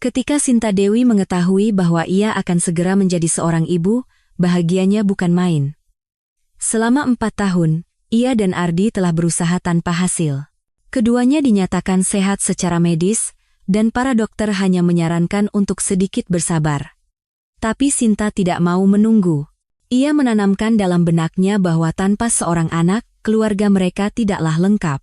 Ketika Sinta Dewi mengetahui bahwa ia akan segera menjadi seorang ibu, bahagianya bukan main. Selama 4 tahun, ia dan Ardi telah berusaha tanpa hasil. Keduanya dinyatakan sehat secara medis, dan para dokter hanya menyarankan untuk sedikit bersabar. Tapi Sinta tidak mau menunggu. Ia menanamkan dalam benaknya bahwa tanpa seorang anak, keluarga mereka tidaklah lengkap.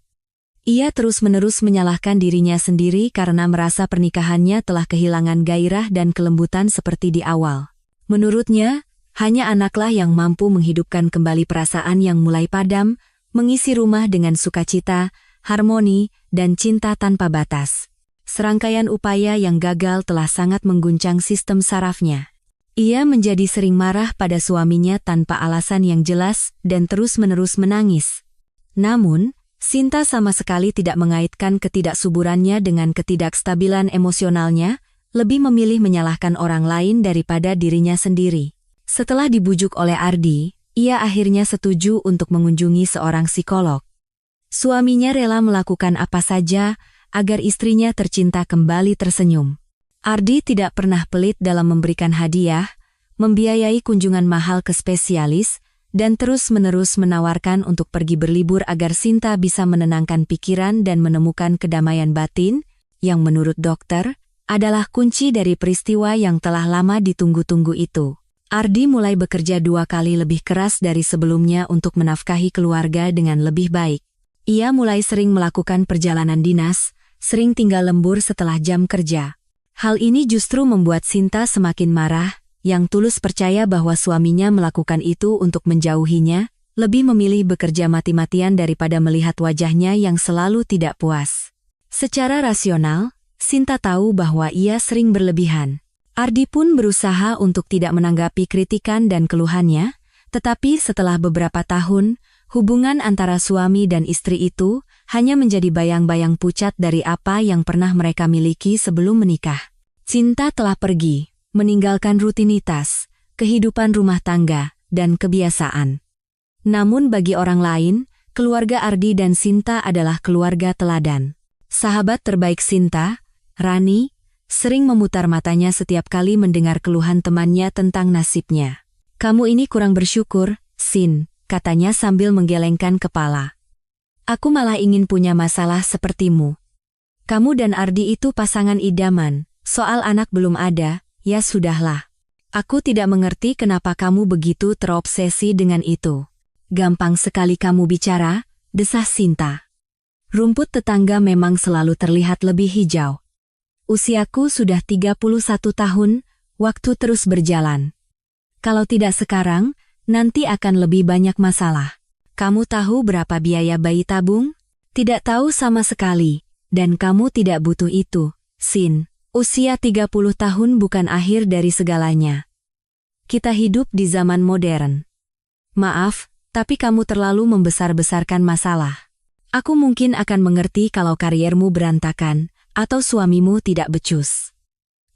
Ia terus-menerus menyalahkan dirinya sendiri karena merasa pernikahannya telah kehilangan gairah dan kelembutan seperti di awal. Menurutnya, hanya anaklah yang mampu menghidupkan kembali perasaan yang mulai padam, mengisi rumah dengan sukacita, harmoni, dan cinta tanpa batas. Serangkaian upaya yang gagal telah sangat mengguncang sistem sarafnya. Ia menjadi sering marah pada suaminya tanpa alasan yang jelas dan terus-menerus menangis. Namun, Sinta sama sekali tidak mengaitkan ketidaksuburannya dengan ketidakstabilan emosionalnya, lebih memilih menyalahkan orang lain daripada dirinya sendiri. Setelah dibujuk oleh Ardi, ia akhirnya setuju untuk mengunjungi seorang psikolog. Suaminya rela melakukan apa saja agar istrinya tercinta kembali tersenyum. Ardi tidak pernah pelit dalam memberikan hadiah, membiayai kunjungan mahal ke spesialis, dan terus-menerus menawarkan untuk pergi berlibur agar Sinta bisa menenangkan pikiran dan menemukan kedamaian batin, yang menurut dokter, adalah kunci dari peristiwa yang telah lama ditunggu-tunggu itu. Ardi mulai bekerja 2 kali lebih keras dari sebelumnya untuk menafkahi keluarga dengan lebih baik. Ia mulai sering melakukan perjalanan dinas, sering tinggal lembur setelah jam kerja. Hal ini justru membuat Sinta semakin marah, yang tulus percaya bahwa suaminya melakukan itu untuk menjauhinya, lebih memilih bekerja mati-matian daripada melihat wajahnya yang selalu tidak puas. Secara rasional, Sinta tahu bahwa ia sering berlebihan. Ardi pun berusaha untuk tidak menanggapi kritikan dan keluhannya, tetapi setelah beberapa tahun, hubungan antara suami dan istri itu hanya menjadi bayang-bayang pucat dari apa yang pernah mereka miliki sebelum menikah. Sinta telah pergi, meninggalkan rutinitas, kehidupan rumah tangga, dan kebiasaan. Namun bagi orang lain, keluarga Ardi dan Sinta adalah keluarga teladan. Sahabat terbaik Sinta, Rani, sering memutar matanya setiap kali mendengar keluhan temannya tentang nasibnya. "Kamu ini kurang bersyukur, Sin," katanya sambil menggelengkan kepala. "Aku malah ingin punya masalah sepertimu. Kamu dan Ardi itu pasangan idaman, soal anak belum ada. Ya sudahlah. Aku tidak mengerti kenapa kamu begitu terobsesi dengan itu. Gampang sekali kamu bicara," desah Sinta. "Rumput tetangga memang selalu terlihat lebih hijau. Usiaku sudah 31 tahun, waktu terus berjalan. Kalau tidak sekarang, nanti akan lebih banyak masalah. Kamu tahu berapa biaya bayi tabung? Tidak tahu sama sekali, dan kamu tidak butuh itu, Sin. Usia 30 tahun bukan akhir dari segalanya. Kita hidup di zaman modern. Maaf, tapi kamu terlalu membesar-besarkan masalah. Aku mungkin akan mengerti kalau kariermu berantakan, atau suamimu tidak becus.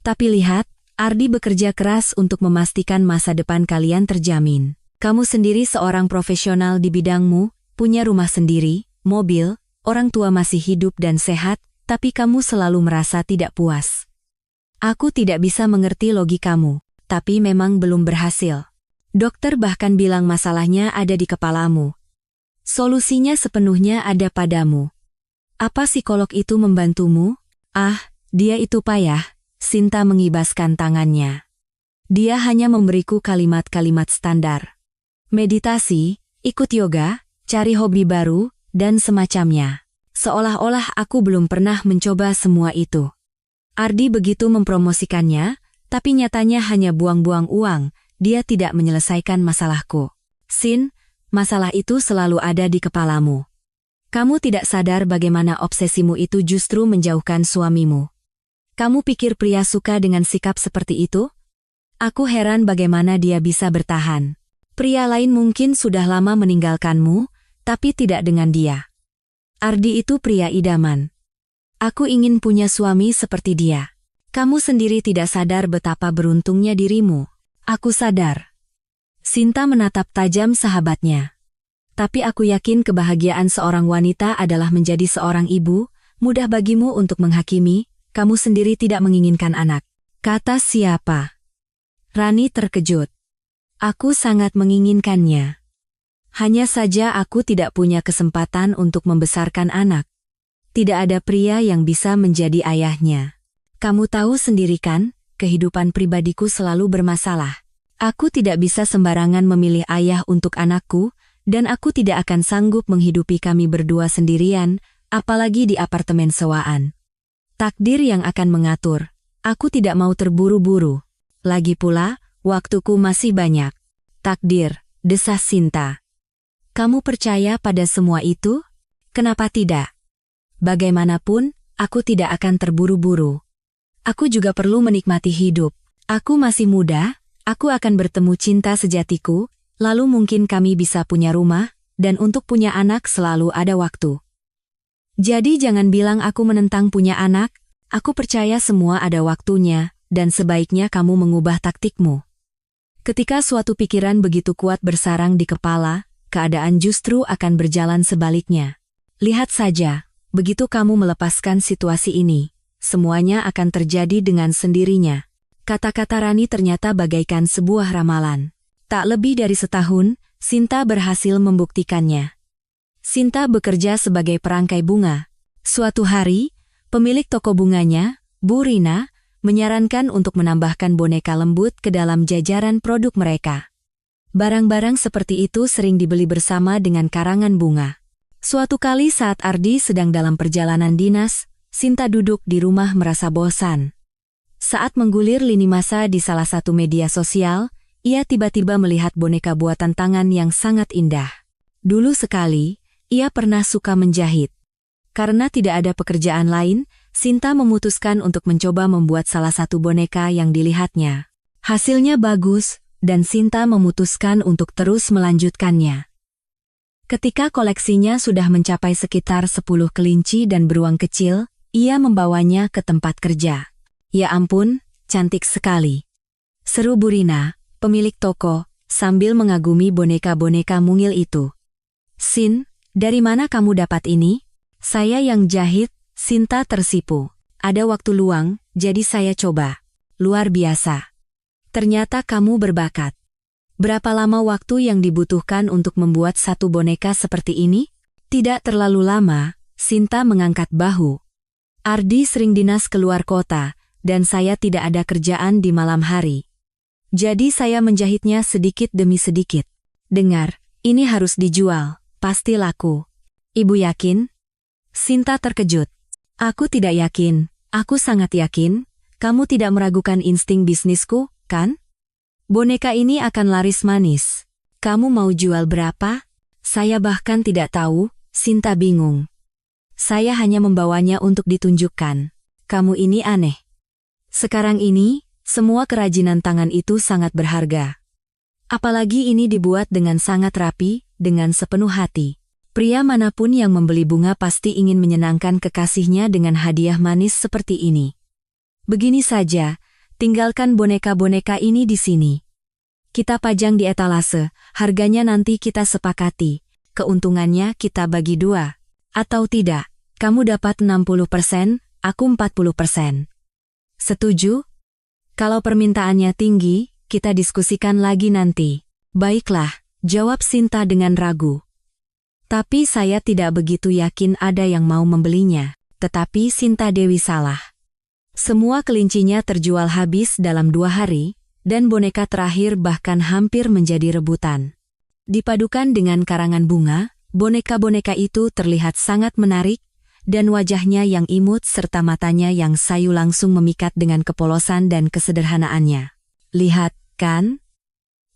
Tapi lihat, Ardi bekerja keras untuk memastikan masa depan kalian terjamin. Kamu sendiri seorang profesional di bidangmu, punya rumah sendiri, mobil, orang tua masih hidup dan sehat, tapi kamu selalu merasa tidak puas. Aku tidak bisa mengerti logikamu, tapi memang belum berhasil. Dokter bahkan bilang masalahnya ada di kepalamu. Solusinya sepenuhnya ada padamu. Apa psikolog itu membantumu? Ah, dia itu payah, Sinta mengibaskan tangannya. Dia hanya memberiku kalimat-kalimat standar. Meditasi, ikut yoga, cari hobi baru, dan semacamnya. Seolah-olah aku belum pernah mencoba semua itu. Ardi begitu mempromosikannya, tapi nyatanya hanya buang-buang uang, dia tidak menyelesaikan masalahku. Sin, masalah itu selalu ada di kepalamu. Kamu tidak sadar bagaimana obsesimu itu justru menjauhkan suamimu. Kamu pikir pria suka dengan sikap seperti itu? Aku heran bagaimana dia bisa bertahan. Pria lain mungkin sudah lama meninggalkanmu, tapi tidak dengan dia. Ardi itu pria idaman. Aku ingin punya suami seperti dia. Kamu sendiri tidak sadar betapa beruntungnya dirimu. Aku sadar. Sinta menatap tajam sahabatnya. Tapi aku yakin kebahagiaan seorang wanita adalah menjadi seorang ibu, mudah bagimu untuk menghakimi, kamu sendiri tidak menginginkan anak. Kata siapa? Rani terkejut. Aku sangat menginginkannya. Hanya saja aku tidak punya kesempatan untuk membesarkan anak. Tidak ada pria yang bisa menjadi ayahnya. Kamu tahu sendiri kan, kehidupan pribadiku selalu bermasalah. Aku tidak bisa sembarangan memilih ayah untuk anakku, dan aku tidak akan sanggup menghidupi kami berdua sendirian, apalagi di apartemen sewaan. Takdir yang akan mengatur. Aku tidak mau terburu-buru. Lagi pula, waktuku masih banyak. Takdir, desas Sinta. Kamu percaya pada semua itu? Kenapa tidak? Bagaimanapun, aku tidak akan terburu-buru. Aku juga perlu menikmati hidup. Aku masih muda, aku akan bertemu cinta sejatiku, lalu mungkin kami bisa punya rumah, dan untuk punya anak selalu ada waktu. Jadi jangan bilang aku menentang punya anak, aku percaya semua ada waktunya, dan sebaiknya kamu mengubah taktikmu. Ketika suatu pikiran begitu kuat bersarang di kepala, keadaan justru akan berjalan sebaliknya. Lihat saja. Begitu kamu melepaskan situasi ini, semuanya akan terjadi dengan sendirinya. Kata-kata Rani ternyata bagaikan sebuah ramalan. Tak lebih dari setahun, Sinta berhasil membuktikannya. Sinta bekerja sebagai perangkai bunga. Suatu hari, pemilik toko bunganya, Bu Rina, menyarankan untuk menambahkan boneka lembut ke dalam jajaran produk mereka. Barang-barang seperti itu sering dibeli bersama dengan karangan bunga. Suatu kali saat Ardi sedang dalam perjalanan dinas, Sinta duduk di rumah merasa bosan. Saat menggulir lini masa di salah satu media sosial, ia tiba-tiba melihat boneka buatan tangan yang sangat indah. Dulu sekali, ia pernah suka menjahit. Karena tidak ada pekerjaan lain, Sinta memutuskan untuk mencoba membuat salah satu boneka yang dilihatnya. Hasilnya bagus, dan Sinta memutuskan untuk terus melanjutkannya. Ketika koleksinya sudah mencapai sekitar 10 kelinci dan beruang kecil, ia membawanya ke tempat kerja. Ya ampun, cantik sekali. Seru Bu Rina, pemilik toko, sambil mengagumi boneka-boneka mungil itu. Sin, dari mana kamu dapat ini? Saya yang jahit, Sinta tersipu. Ada waktu luang, jadi saya coba. Luar biasa. Ternyata kamu berbakat. Berapa lama waktu yang dibutuhkan untuk membuat satu boneka seperti ini? Tidak terlalu lama, Sinta mengangkat bahu. Ardi sering dinas keluar kota, dan saya tidak ada kerjaan di malam hari. Jadi saya menjahitnya sedikit demi sedikit. Dengar, ini harus dijual, pasti laku. Ibu yakin? Sinta terkejut. Aku tidak yakin, aku sangat yakin. Kamu tidak meragukan insting bisnisku, kan? Boneka ini akan laris manis. Kamu mau jual berapa? Saya bahkan tidak tahu, Sinta bingung. Saya hanya membawanya untuk ditunjukkan. Kamu ini aneh. Sekarang ini, semua kerajinan tangan itu sangat berharga. Apalagi ini dibuat dengan sangat rapi, dengan sepenuh hati. Pria manapun yang membeli bunga pasti ingin menyenangkan kekasihnya dengan hadiah manis seperti ini. Begini saja, tinggalkan boneka-boneka ini di sini. Kita pajang di etalase, harganya nanti kita sepakati. Keuntungannya kita bagi 2. Atau tidak, kamu dapat 60%, aku 40%. Setuju? Kalau permintaannya tinggi, kita diskusikan lagi nanti. Baiklah, jawab Sinta dengan ragu. Tapi saya tidak begitu yakin ada yang mau membelinya. Tetapi Sinta Dewi salah. Semua kelincinya terjual habis dalam 2 hari, dan boneka terakhir bahkan hampir menjadi rebutan. Dipadukan dengan karangan bunga, boneka-boneka itu terlihat sangat menarik, dan wajahnya yang imut serta matanya yang sayu langsung memikat dengan kepolosan dan kesederhanaannya. Lihat, kan?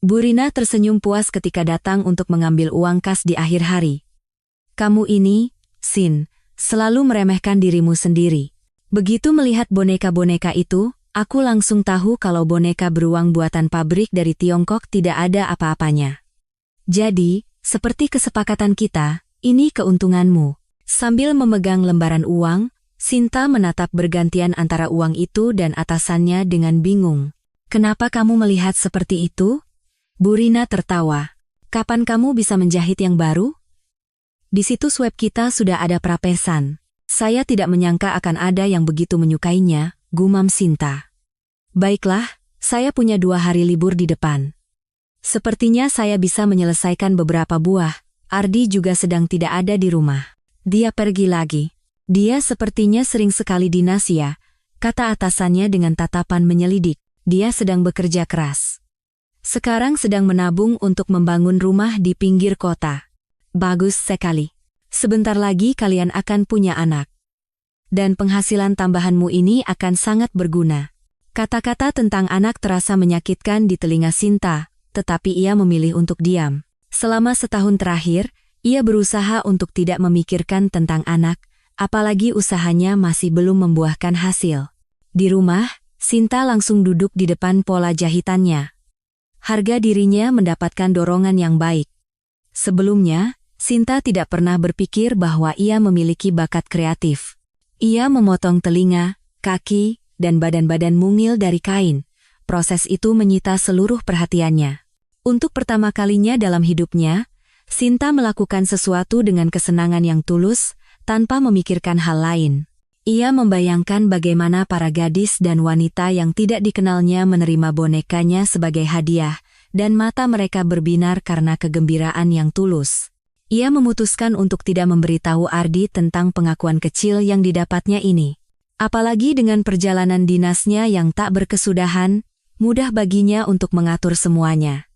Bu Rina tersenyum puas ketika datang untuk mengambil uang kas di akhir hari. Kamu ini, Sin, selalu meremehkan dirimu sendiri. Begitu melihat boneka-boneka itu, aku langsung tahu kalau boneka beruang buatan pabrik dari Tiongkok tidak ada apa-apanya. Jadi, seperti kesepakatan kita, ini keuntunganmu. Sambil memegang lembaran uang, Sinta menatap bergantian antara uang itu dan atasannya dengan bingung. Kenapa kamu melihat seperti itu? Bu Rina tertawa. Kapan kamu bisa menjahit yang baru? Di situs web kita sudah ada prapesan. Saya tidak menyangka akan ada yang begitu menyukainya, gumam Sinta. Baiklah, saya punya 2 hari libur di depan. Sepertinya saya bisa menyelesaikan beberapa buah. Ardi juga sedang tidak ada di rumah. Dia pergi lagi. Dia sepertinya sering sekali di Nasia, kata atasannya dengan tatapan menyelidik. Dia sedang bekerja keras. Sekarang sedang menabung untuk membangun rumah di pinggir kota. Bagus sekali. Sebentar lagi kalian akan punya anak. Dan penghasilan tambahanmu ini akan sangat berguna. Kata-kata tentang anak terasa menyakitkan di telinga Sinta, tetapi ia memilih untuk diam. Selama setahun terakhir, ia berusaha untuk tidak memikirkan tentang anak, apalagi usahanya masih belum membuahkan hasil. Di rumah, Sinta langsung duduk di depan pola jahitannya. Harga dirinya mendapatkan dorongan yang baik. Sebelumnya, Sinta tidak pernah berpikir bahwa ia memiliki bakat kreatif. Ia memotong telinga, kaki, dan badan-badan mungil dari kain. Proses itu menyita seluruh perhatiannya. Untuk pertama kalinya dalam hidupnya, Sinta melakukan sesuatu dengan kesenangan yang tulus, tanpa memikirkan hal lain. Ia membayangkan bagaimana para gadis dan wanita yang tidak dikenalnya menerima bonekanya sebagai hadiah, dan mata mereka berbinar karena kegembiraan yang tulus. Ia memutuskan untuk tidak memberitahu Ardi tentang pengakuan kecil yang didapatnya ini. Apalagi dengan perjalanan dinasnya yang tak berkesudahan, mudah baginya untuk mengatur semuanya.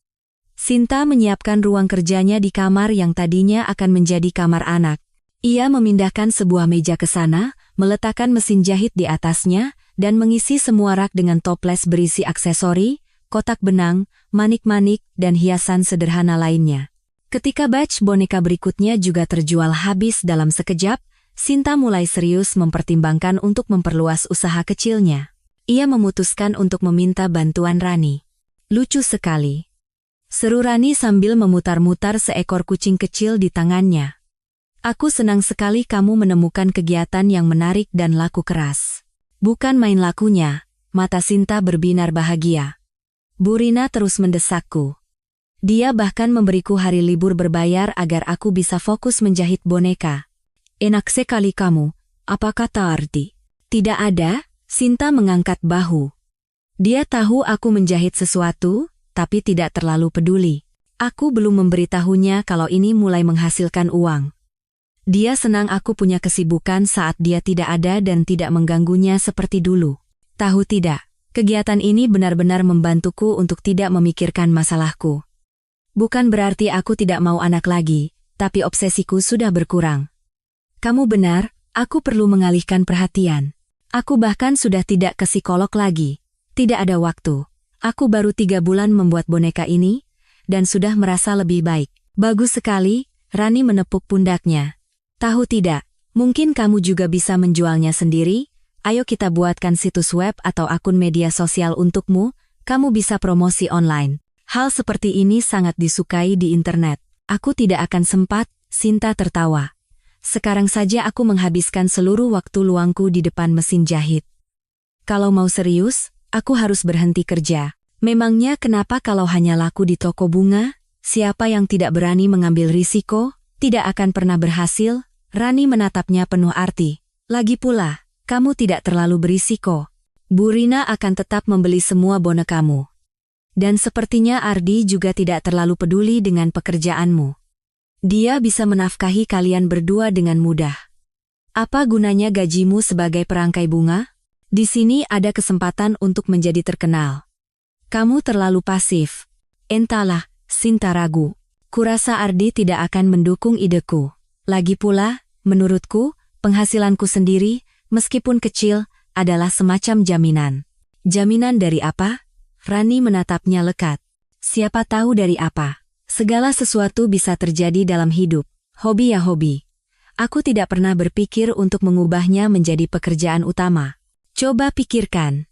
Sinta menyiapkan ruang kerjanya di kamar yang tadinya akan menjadi kamar anak. Ia memindahkan sebuah meja ke sana, meletakkan mesin jahit di atasnya, dan mengisi semua rak dengan toples berisi aksesori, kotak benang, manik-manik, dan hiasan sederhana lainnya. Ketika batch boneka berikutnya juga terjual habis dalam sekejap, Sinta mulai serius mempertimbangkan untuk memperluas usaha kecilnya. Ia memutuskan untuk meminta bantuan Rani. Lucu sekali, seru Rani sambil memutar-mutar seekor kucing kecil di tangannya. Aku senang sekali kamu menemukan kegiatan yang menarik dan laku keras. Bukan main lakunya, mata Sinta berbinar bahagia. Bu Rina terus mendesakku. Dia bahkan memberiku hari libur berbayar agar aku bisa fokus menjahit boneka. Enak sekali kamu, apa kata Ardi? Tidak ada, Sinta mengangkat bahu. Dia tahu aku menjahit sesuatu, tapi tidak terlalu peduli. Aku belum memberitahunya kalau ini mulai menghasilkan uang. Dia senang aku punya kesibukan saat dia tidak ada dan tidak mengganggunya seperti dulu. Tahu tidak, kegiatan ini benar-benar membantuku untuk tidak memikirkan masalahku. Bukan berarti aku tidak mau anak lagi, tapi obsesiku sudah berkurang. Kamu benar, aku perlu mengalihkan perhatian. Aku bahkan sudah tidak ke psikolog lagi. Tidak ada waktu. Aku baru 3 bulan membuat boneka ini, dan sudah merasa lebih baik. Bagus sekali, Rani menepuk pundaknya. Tahu tidak, mungkin kamu juga bisa menjualnya sendiri. Ayo kita buatkan situs web atau akun media sosial untukmu, kamu bisa promosi online. Hal seperti ini sangat disukai di internet. Aku tidak akan sempat, Sinta tertawa. Sekarang saja aku menghabiskan seluruh waktu luangku di depan mesin jahit. Kalau mau serius, aku harus berhenti kerja. Memangnya kenapa kalau hanya laku di toko bunga? Siapa yang tidak berani mengambil risiko, tidak akan pernah berhasil? Rani menatapnya penuh arti. Lagi pula, kamu tidak terlalu berisiko. Bu Rina akan tetap membeli semua bonekamu. Dan sepertinya Ardi juga tidak terlalu peduli dengan pekerjaanmu. Dia bisa menafkahi kalian berdua dengan mudah. Apa gunanya gajimu sebagai perangkai bunga? Di sini ada kesempatan untuk menjadi terkenal. Kamu terlalu pasif. Entahlah, Sinta ragu. Kurasa Ardi tidak akan mendukung ideku. Lagi pula, menurutku, penghasilanku sendiri, meskipun kecil, adalah semacam jaminan. Jaminan dari apa? Rani menatapnya lekat. Siapa tahu dari apa? Segala sesuatu bisa terjadi dalam hidup. Hobi ya hobi. Aku tidak pernah berpikir untuk mengubahnya menjadi pekerjaan utama. Coba pikirkan.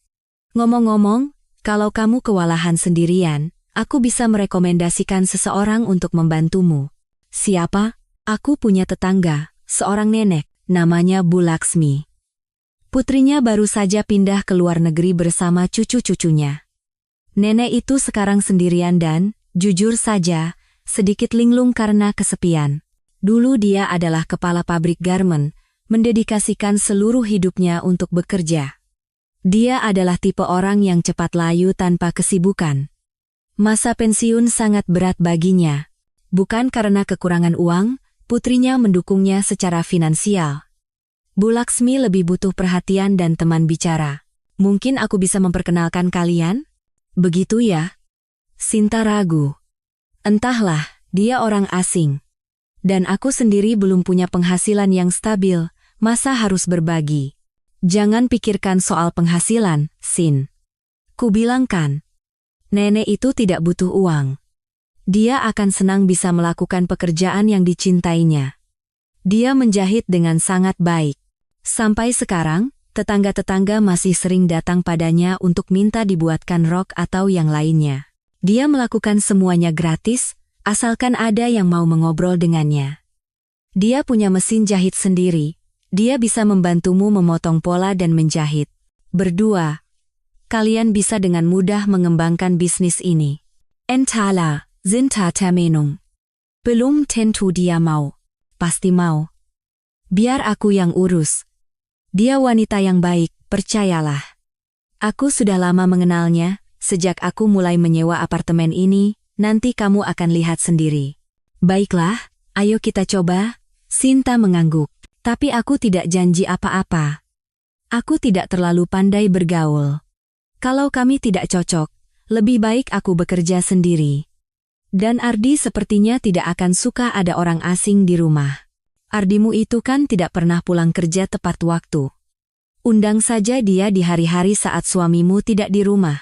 Ngomong-ngomong, kalau kamu kewalahan sendirian, aku bisa merekomendasikan seseorang untuk membantumu. Siapa? Aku punya tetangga, seorang nenek, namanya Bu Laksmi. Putrinya baru saja pindah ke luar negeri bersama cucu-cucunya. Nenek itu sekarang sendirian dan, jujur saja, sedikit linglung karena kesepian. Dulu dia adalah kepala pabrik garmen, mendedikasikan seluruh hidupnya untuk bekerja. Dia adalah tipe orang yang cepat layu tanpa kesibukan. Masa pensiun sangat berat baginya. Bukan karena kekurangan uang, putrinya mendukungnya secara finansial. Bu Laksmi lebih butuh perhatian dan teman bicara. Mungkin aku bisa memperkenalkan kalian? Begitu ya? Sinta ragu. Entahlah, dia orang asing. Dan aku sendiri belum punya penghasilan yang stabil, masa harus berbagi? Jangan pikirkan soal penghasilan, Sin. Kubilangkan, nenek itu tidak butuh uang. Dia akan senang bisa melakukan pekerjaan yang dicintainya. Dia menjahit dengan sangat baik. Sampai sekarang, tetangga-tetangga masih sering datang padanya untuk minta dibuatkan rok atau yang lainnya. Dia melakukan semuanya gratis, asalkan ada yang mau mengobrol dengannya. Dia punya mesin jahit sendiri. Dia bisa membantumu memotong pola dan menjahit. Berdua, kalian bisa dengan mudah mengembangkan bisnis ini. Entahlah, Sinta termenung. Belum tentu dia mau. Pasti mau. Biar aku yang urus. Dia wanita yang baik, percayalah. Aku sudah lama mengenalnya, sejak aku mulai menyewa apartemen ini, nanti kamu akan lihat sendiri. Baiklah, ayo kita coba. Sinta mengangguk. Tapi aku tidak janji apa-apa. Aku tidak terlalu pandai bergaul. Kalau kami tidak cocok, lebih baik aku bekerja sendiri. Dan Ardi sepertinya tidak akan suka ada orang asing di rumah. Ardimu itu kan tidak pernah pulang kerja tepat waktu. Undang saja dia di hari-hari saat suamimu tidak di rumah.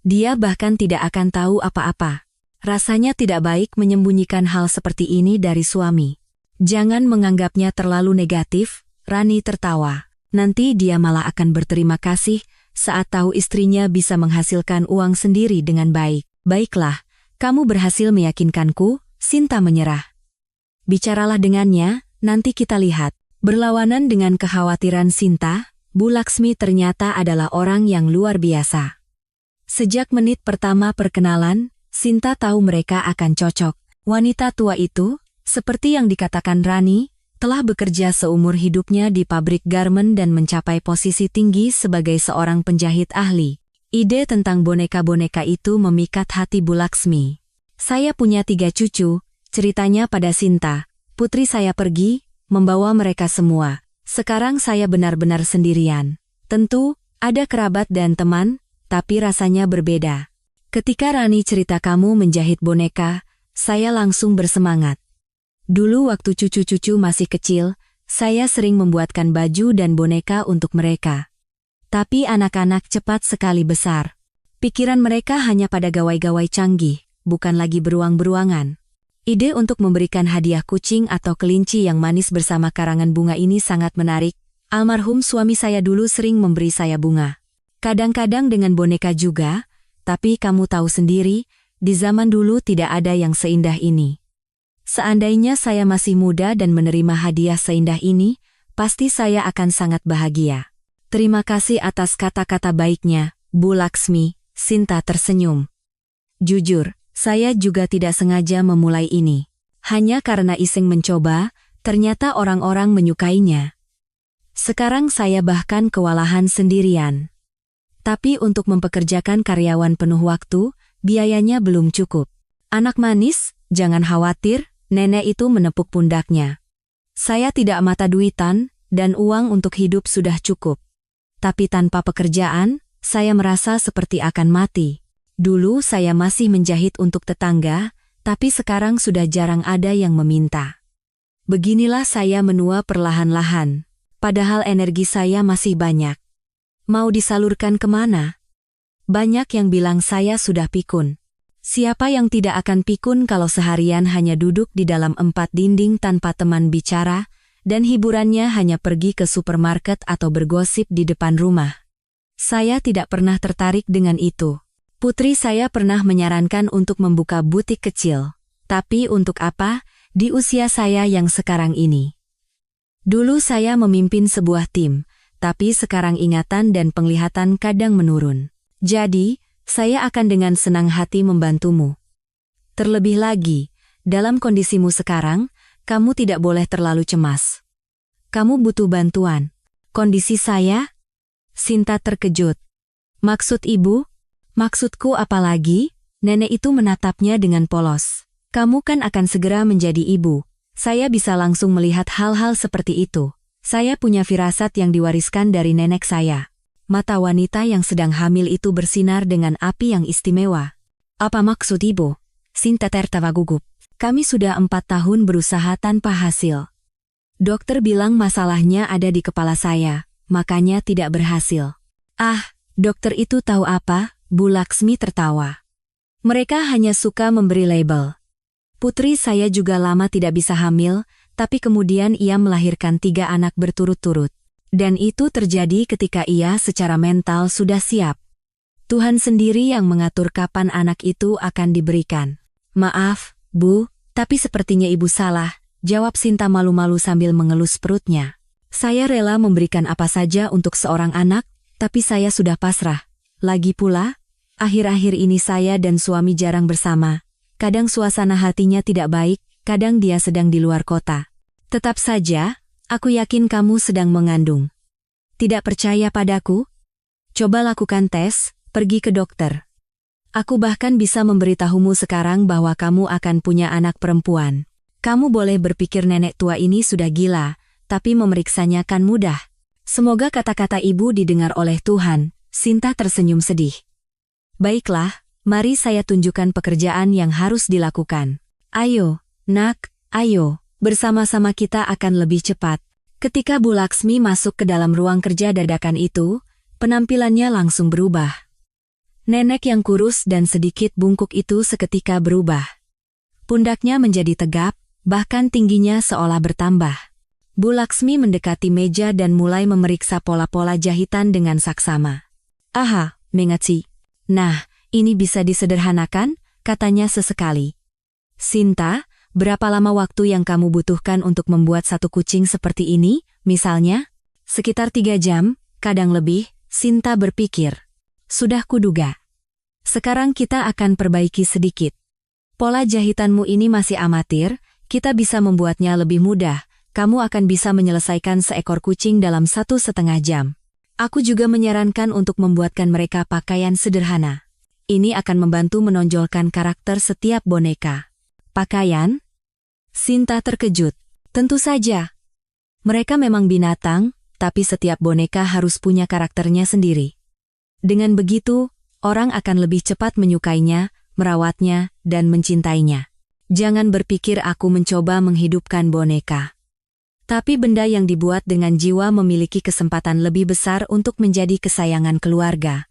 Dia bahkan tidak akan tahu apa-apa. Rasanya tidak baik menyembunyikan hal seperti ini dari suami. Jangan menganggapnya terlalu negatif, Rani tertawa. Nanti dia malah akan berterima kasih saat tahu istrinya bisa menghasilkan uang sendiri dengan baik. Baiklah, kamu berhasil meyakinkanku, Sinta menyerah. Bicaralah dengannya, nanti kita lihat. Berlawanan dengan kekhawatiran Sinta, Bu Laksmi ternyata adalah orang yang luar biasa. Sejak menit pertama perkenalan, Sinta tahu mereka akan cocok. Wanita tua itu, seperti yang dikatakan Rani, telah bekerja seumur hidupnya di pabrik garmen dan mencapai posisi tinggi sebagai seorang penjahit ahli. Ide tentang boneka-boneka itu memikat hati Bu Laksmi. Saya punya 3 cucu, ceritanya pada Sinta. Putri saya pergi, membawa mereka semua. Sekarang saya benar-benar sendirian. Tentu, ada kerabat dan teman, tapi rasanya berbeda. Ketika Rani cerita kamu menjahit boneka, saya langsung bersemangat. Dulu waktu cucu-cucu masih kecil, saya sering membuatkan baju dan boneka untuk mereka. Tapi anak-anak cepat sekali besar. Pikiran mereka hanya pada gawai-gawai canggih, bukan lagi beruang-beruangan. Ide untuk memberikan hadiah kucing atau kelinci yang manis bersama karangan bunga ini sangat menarik. Almarhum suami saya dulu sering memberi saya bunga. Kadang-kadang dengan boneka juga, tapi kamu tahu sendiri, di zaman dulu tidak ada yang seindah ini. Seandainya saya masih muda dan menerima hadiah seindah ini, pasti saya akan sangat bahagia. Terima kasih atas kata-kata baiknya, Bu Laksmi. Sinta tersenyum. Jujur, saya juga tidak sengaja memulai ini. Hanya karena iseng mencoba, ternyata orang-orang menyukainya. Sekarang saya bahkan kewalahan sendirian. Tapi untuk mempekerjakan karyawan penuh waktu, biayanya belum cukup. Anak manis, jangan khawatir, nenek itu menepuk pundaknya. Saya tidak mata duitan, dan uang untuk hidup sudah cukup. Tapi tanpa pekerjaan, saya merasa seperti akan mati. Dulu saya masih menjahit untuk tetangga, tapi sekarang sudah jarang ada yang meminta. Beginilah saya menua perlahan-lahan, padahal energi saya masih banyak. Mau disalurkan kemana? Banyak yang bilang saya sudah pikun. Siapa yang tidak akan pikun kalau seharian hanya duduk di dalam 4 dinding tanpa teman bicara, dan hiburannya hanya pergi ke supermarket atau bergosip di depan rumah. Saya tidak pernah tertarik dengan itu. Putri saya pernah menyarankan untuk membuka butik kecil. Tapi untuk apa, di usia saya yang sekarang ini? Dulu saya memimpin sebuah tim, tapi sekarang ingatan dan penglihatan kadang menurun. Jadi, saya akan dengan senang hati membantumu. Terlebih lagi, dalam kondisimu sekarang, kamu tidak boleh terlalu cemas. kamu butuh bantuan. Kondisi saya? Sinta terkejut. Maksud ibu? Maksudku apa lagi? Nenek itu menatapnya dengan polos. Kamu kan akan segera menjadi ibu. Saya bisa langsung melihat hal-hal seperti itu. Saya punya firasat yang diwariskan dari nenek saya. Mata wanita yang sedang hamil itu bersinar dengan api yang istimewa. Apa maksud ibu? Sinta tertawa gugup. Kami sudah 4 tahun berusaha tanpa hasil. Dokter bilang masalahnya ada di kepala saya, makanya tidak berhasil. Ah, dokter itu tahu apa? Bu Laksmi tertawa. Mereka hanya suka memberi label. Putri saya juga lama tidak bisa hamil, tapi kemudian ia melahirkan 3 anak berturut-turut. Dan itu terjadi ketika ia secara mental sudah siap. Tuhan sendiri yang mengatur kapan anak itu akan diberikan. Maaf, Bu, tapi sepertinya ibu salah, jawab Sinta malu-malu sambil mengelus perutnya. Saya rela memberikan apa saja untuk seorang anak, tapi saya sudah pasrah. Lagi pula, akhir-akhir ini saya dan suami jarang bersama. Kadang suasana hatinya tidak baik, kadang dia sedang di luar kota. Tetap saja, aku yakin kamu sedang mengandung. Tidak percaya padaku? Coba lakukan tes, pergi ke dokter. Aku bahkan bisa memberitahumu sekarang bahwa kamu akan punya anak perempuan. Kamu boleh berpikir nenek tua ini sudah gila, tapi memeriksanya kan mudah. Semoga kata-kata ibu didengar oleh Tuhan. Sinta tersenyum sedih. Baiklah, mari saya tunjukkan pekerjaan yang harus dilakukan. Ayo, nak, ayo, bersama-sama kita akan lebih cepat. Ketika Bu Laksmi masuk ke dalam ruang kerja dadakan itu, penampilannya langsung berubah. Nenek yang kurus dan sedikit bungkuk itu seketika berubah. Pundaknya menjadi tegap, bahkan tingginya seolah bertambah. Bu Laksmi mendekati meja dan mulai memeriksa pola-pola jahitan dengan saksama. Aha, mengerti. Nah, ini bisa disederhanakan, katanya sesekali. Sinta, berapa lama waktu yang kamu butuhkan untuk membuat satu kucing seperti ini, misalnya? Sekitar 3 jam, kadang lebih, Sinta berpikir. Sudah kuduga. Sekarang kita akan perbaiki sedikit. Pola jahitanmu ini masih amatir, kita bisa membuatnya lebih mudah. Kamu akan bisa menyelesaikan seekor kucing dalam 1,5 jam. Aku juga menyarankan untuk membuatkan mereka pakaian sederhana. Ini akan membantu menonjolkan karakter setiap boneka. Pakaian? Sinta terkejut. Tentu saja. Mereka memang binatang, tapi setiap boneka harus punya karakternya sendiri. Dengan begitu, orang akan lebih cepat menyukainya, merawatnya, dan mencintainya. Jangan berpikir aku mencoba menghidupkan boneka. Tapi benda yang dibuat dengan jiwa memiliki kesempatan lebih besar untuk menjadi kesayangan keluarga.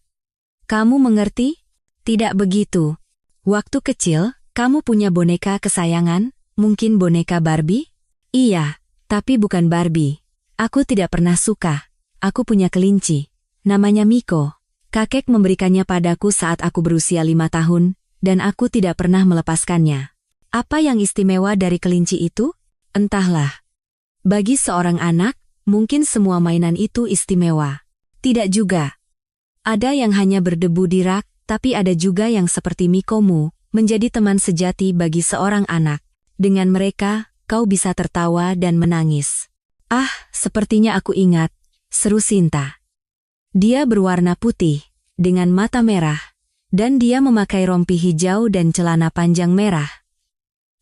Kamu mengerti? Tidak begitu. Waktu kecil, kamu punya boneka kesayangan, mungkin boneka Barbie? Iya, tapi bukan Barbie. Aku tidak pernah suka. Aku punya kelinci. Namanya Miko. Kakek memberikannya padaku saat aku berusia 5 tahun, dan aku tidak pernah melepaskannya. Apa yang istimewa dari kelinci itu? Entahlah. Bagi seorang anak, mungkin semua mainan itu istimewa. Tidak juga. Ada yang hanya berdebu di rak, tapi ada juga yang seperti Mikomu, menjadi teman sejati bagi seorang anak. Dengan mereka, kau bisa tertawa dan menangis. Ah, sepertinya aku ingat, seru Sinta. Dia berwarna putih, dengan mata merah, dan dia memakai rompi hijau dan celana panjang merah.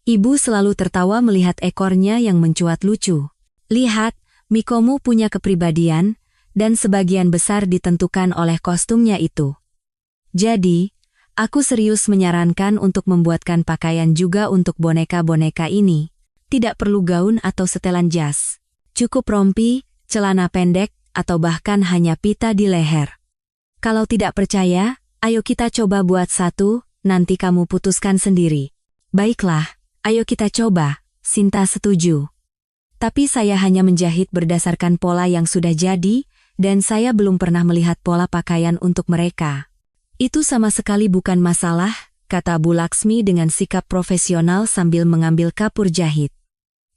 Ibu selalu tertawa melihat ekornya yang mencuat lucu. Lihat, Mikomu punya kepribadian, dan sebagian besar ditentukan oleh kostumnya itu. Jadi, aku serius menyarankan untuk membuatkan pakaian juga untuk boneka-boneka ini. Tidak perlu gaun atau setelan jas. Cukup rompi, celana pendek, atau bahkan hanya pita di leher. Kalau tidak percaya, ayo kita coba buat satu, nanti kamu putuskan sendiri. Baiklah. Ayo kita coba, Sinta setuju. Tapi saya hanya menjahit berdasarkan pola yang sudah jadi, dan saya belum pernah melihat pola pakaian untuk mereka. Itu sama sekali bukan masalah, kata Bu Laksmi dengan sikap profesional sambil mengambil kapur jahit.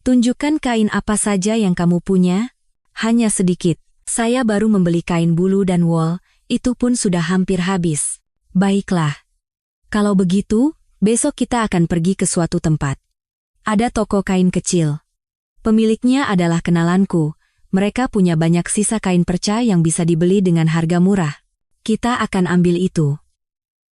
Tunjukkan kain apa saja yang kamu punya. Hanya sedikit, saya baru membeli kain bulu dan wol, itu pun sudah hampir habis. Baiklah. Kalau begitu, besok kita akan pergi ke suatu tempat. Ada toko kain kecil. Pemiliknya adalah kenalanku, Mereka punya banyak sisa kain perca yang bisa dibeli dengan harga murah. Kita akan ambil itu.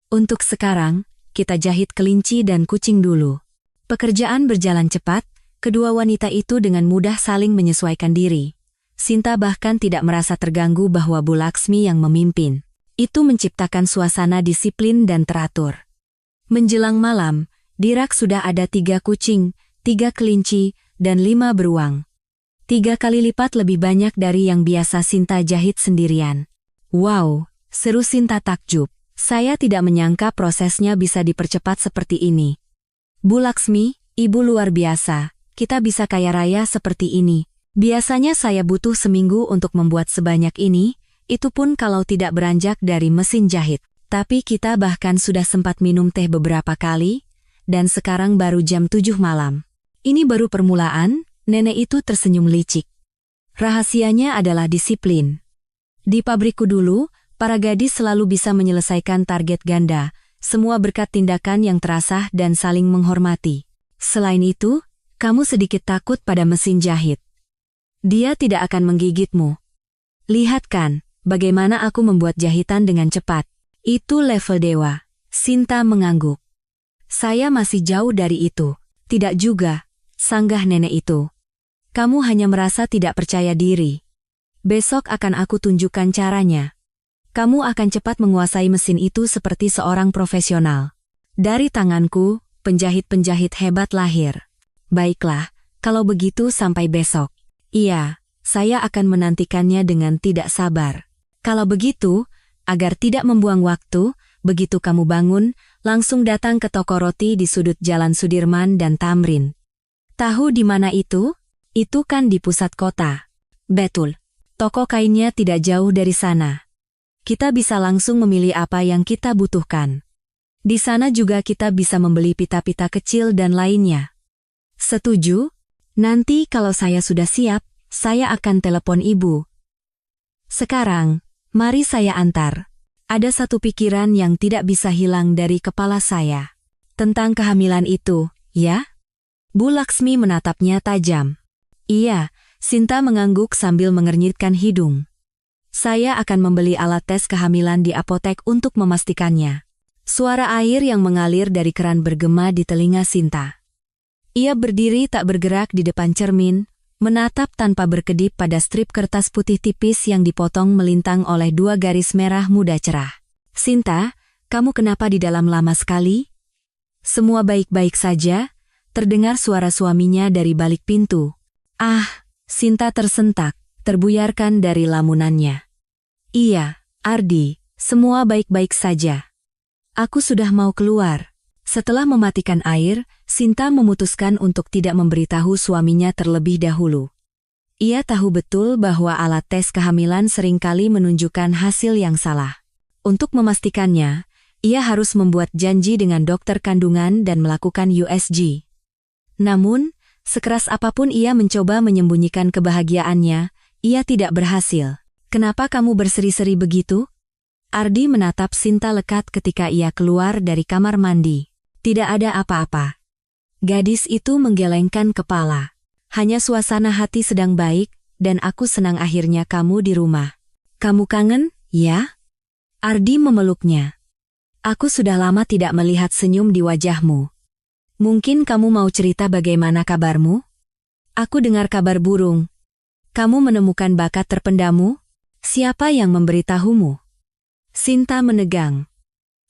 Untuk sekarang, kita jahit kelinci dan kucing dulu. Pekerjaan berjalan cepat, kedua wanita itu dengan mudah saling menyesuaikan diri. Sinta bahkan tidak merasa terganggu bahwa Bu Laksmi yang memimpin. Itu menciptakan suasana disiplin dan teratur. Menjelang malam, di rak sudah ada 3 kucing, 3 kelinci, dan 5 beruang. 3 kali lipat lebih banyak dari yang biasa Sinta jahit sendirian. Wow, seru Sinta takjub. Saya tidak menyangka prosesnya bisa dipercepat seperti ini. Bu Laksmi, Ibu luar biasa, kita bisa kaya raya seperti ini. Biasanya saya butuh seminggu untuk membuat sebanyak ini, itu pun kalau tidak beranjak dari mesin jahit. Tapi kita bahkan sudah sempat minum teh beberapa kali, dan sekarang baru jam 7 malam. Ini baru permulaan. Nenek itu tersenyum licik. Rahasianya adalah disiplin. Di pabrikku dulu, para gadis selalu bisa menyelesaikan target ganda, semua berkat tindakan yang terasah dan saling menghormati. Selain itu, kamu sedikit takut pada mesin jahit. Dia tidak akan menggigitmu. Lihat kan, bagaimana aku membuat jahitan dengan cepat. Itu level dewa. Sinta mengangguk. Saya masih jauh dari itu. Tidak juga, sanggah nenek itu. Kamu hanya merasa tidak percaya diri. Besok akan aku tunjukkan caranya. Kamu akan cepat menguasai mesin itu seperti seorang profesional. Dari tanganku, penjahit-penjahit hebat lahir. Baiklah, kalau begitu sampai besok. Iya, saya akan menantikannya dengan tidak sabar. Kalau begitu, agar tidak membuang waktu, begitu kamu bangun, langsung datang ke toko roti di sudut Jalan Sudirman dan Tamrin. Tahu di mana itu? Itu kan di pusat kota. Betul. Toko kainnya tidak jauh dari sana. Kita bisa langsung memilih apa yang kita butuhkan. Di sana juga kita bisa membeli pita-pita kecil dan lainnya. Setuju? Nanti kalau saya sudah siap, saya akan telepon ibu. Sekarang, mari saya antar. Ada satu pikiran yang tidak bisa hilang dari kepala saya. Tentang kehamilan itu, ya? Bu Laksmi menatapnya tajam. Iya, Sinta mengangguk sambil mengernyitkan hidung. Saya akan membeli alat tes kehamilan di apotek untuk memastikannya. Suara air yang mengalir dari keran bergema di telinga Sinta. Ia berdiri tak bergerak di depan cermin, menatap tanpa berkedip pada strip kertas putih tipis yang dipotong melintang oleh 2 garis merah muda cerah. Sinta, kamu kenapa di dalam lama sekali? Semua baik-baik saja, terdengar suara suaminya dari balik pintu. Ah, Sinta tersentak, terbuyarkan dari lamunannya. Iya, Ardi, semua baik-baik saja. Aku sudah mau keluar. Setelah mematikan air, Sinta memutuskan untuk tidak memberitahu suaminya terlebih dahulu. Ia tahu betul bahwa alat tes kehamilan seringkali menunjukkan hasil yang salah. Untuk memastikannya, ia harus membuat janji dengan dokter kandungan dan melakukan USG. Namun, sekeras apapun ia mencoba menyembunyikan kebahagiaannya, ia tidak berhasil. Kenapa kamu berseri-seri begitu? Ardi menatap Sinta lekat ketika ia keluar dari kamar mandi. Tidak ada apa-apa. Gadis itu menggelengkan kepala. Hanya suasana hati sedang baik, dan aku senang akhirnya kamu di rumah. Kamu kangen, ya? Ardi memeluknya. Aku sudah lama tidak melihat senyum di wajahmu. Mungkin kamu mau cerita bagaimana kabarmu? Aku dengar kabar burung. Kamu menemukan bakat terpendammu? Siapa yang memberitahumu? Sinta menegang.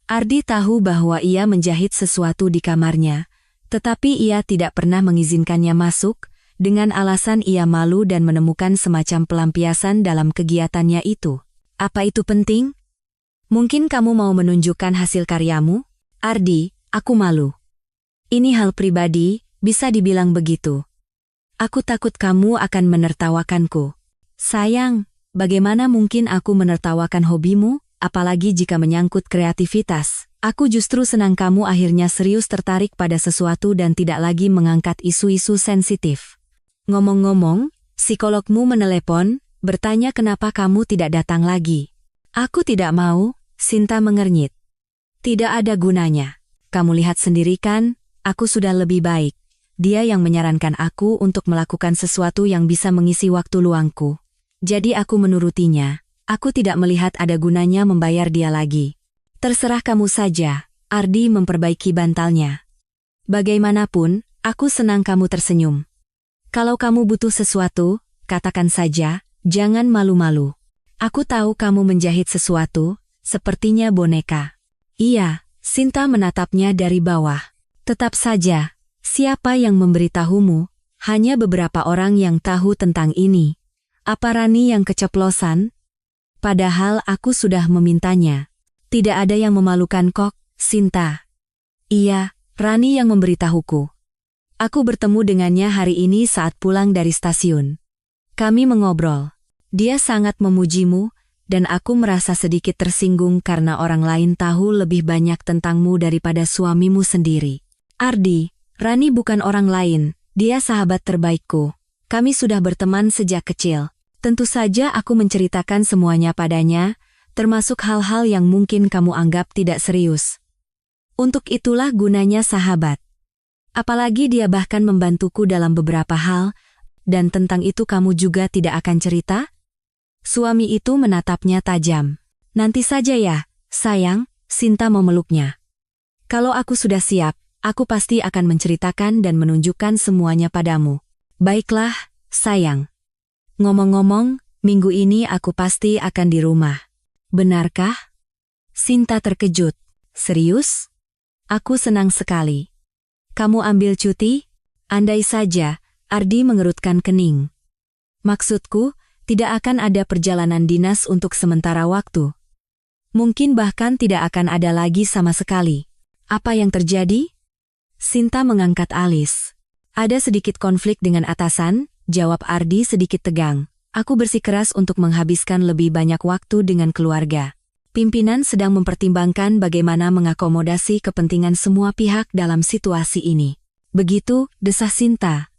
Ardi tahu bahwa ia menjahit sesuatu di kamarnya, tetapi ia tidak pernah mengizinkannya masuk, dengan alasan ia malu dan menemukan semacam pelampiasan dalam kegiatannya itu. Apa itu penting? Mungkin kamu mau menunjukkan hasil karyamu? Ardi, aku malu. Ini hal pribadi, bisa dibilang begitu. Aku takut kamu akan menertawakanku. Sayang, bagaimana mungkin aku menertawakan hobimu, apalagi jika menyangkut kreativitas. Aku justru senang kamu akhirnya serius tertarik pada sesuatu dan tidak lagi mengangkat isu-isu sensitif. Ngomong-ngomong, psikologmu menelepon, bertanya kenapa kamu tidak datang lagi. Aku tidak mau, Sinta mengernyit. Tidak ada gunanya. Kamu lihat sendiri kan, aku sudah lebih baik. dia yang menyarankan aku untuk melakukan sesuatu yang bisa mengisi waktu luangku. Jadi aku menurutinya. Aku tidak melihat ada gunanya membayar dia lagi. Terserah kamu saja, Ardi memperbaiki bantalnya. Bagaimanapun, aku senang kamu tersenyum. Kalau kamu butuh sesuatu, katakan saja, jangan malu-malu. Aku tahu kamu menjahit sesuatu, sepertinya boneka. Iya, Sinta menatapnya dari bawah. Tetap saja, siapa yang memberitahumu? Hanya beberapa orang yang tahu tentang ini. Apa Rani yang keceplosan? Padahal aku sudah memintanya. Tidak ada yang memalukan kok, Sinta. Iya, Rani yang memberitahuku. Aku bertemu dengannya hari ini saat pulang dari stasiun. Kami mengobrol. Dia sangat memujimu, dan aku merasa sedikit tersinggung karena orang lain tahu lebih banyak tentangmu daripada suamimu sendiri. Ardi, Rani bukan orang lain, dia sahabat terbaikku. Kami sudah berteman sejak kecil. Tentu saja aku menceritakan semuanya padanya, termasuk hal-hal yang mungkin kamu anggap tidak serius. Untuk itulah gunanya sahabat. Apalagi dia bahkan membantuku dalam beberapa hal, dan tentang itu kamu juga tidak akan cerita? Suami itu menatapnya tajam. Nanti saja ya, sayang, Sinta memeluknya. Kalau aku sudah siap, aku pasti akan menceritakan dan menunjukkan semuanya padamu. Baiklah, sayang. Ngomong-ngomong, minggu ini aku pasti akan di rumah. Benarkah? Sinta terkejut. Serius? Aku senang sekali. Kamu ambil cuti? Andai saja, Ardi mengerutkan kening. Maksudku, tidak akan ada perjalanan dinas untuk sementara waktu. Mungkin bahkan tidak akan ada lagi sama sekali. Apa yang terjadi? Sinta mengangkat alis. Ada sedikit konflik dengan atasan, jawab Ardi sedikit tegang. Aku bersikeras untuk menghabiskan lebih banyak waktu dengan keluarga. Pimpinan sedang mempertimbangkan bagaimana mengakomodasi kepentingan semua pihak dalam situasi ini. Begitu, desah Sinta.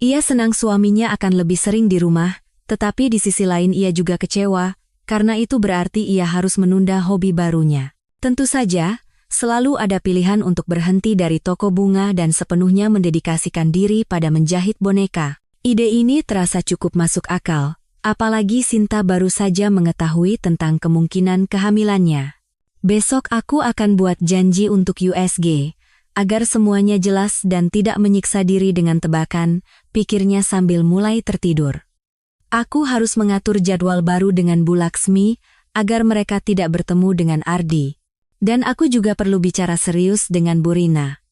Ia senang suaminya akan lebih sering di rumah, tetapi di sisi lain ia juga kecewa, karena itu berarti ia harus menunda hobi barunya. Tentu saja, selalu ada pilihan untuk berhenti dari toko bunga dan sepenuhnya mendedikasikan diri pada menjahit boneka. Ide ini terasa cukup masuk akal, apalagi Sinta baru saja mengetahui tentang kemungkinan kehamilannya. Besok aku akan buat janji untuk USG, agar semuanya jelas dan tidak menyiksa diri dengan tebakan, pikirnya sambil mulai tertidur. Aku harus mengatur jadwal baru dengan Bu Laksmi, agar mereka tidak bertemu dengan Ardi. Dan aku juga perlu bicara serius dengan Bu Rina.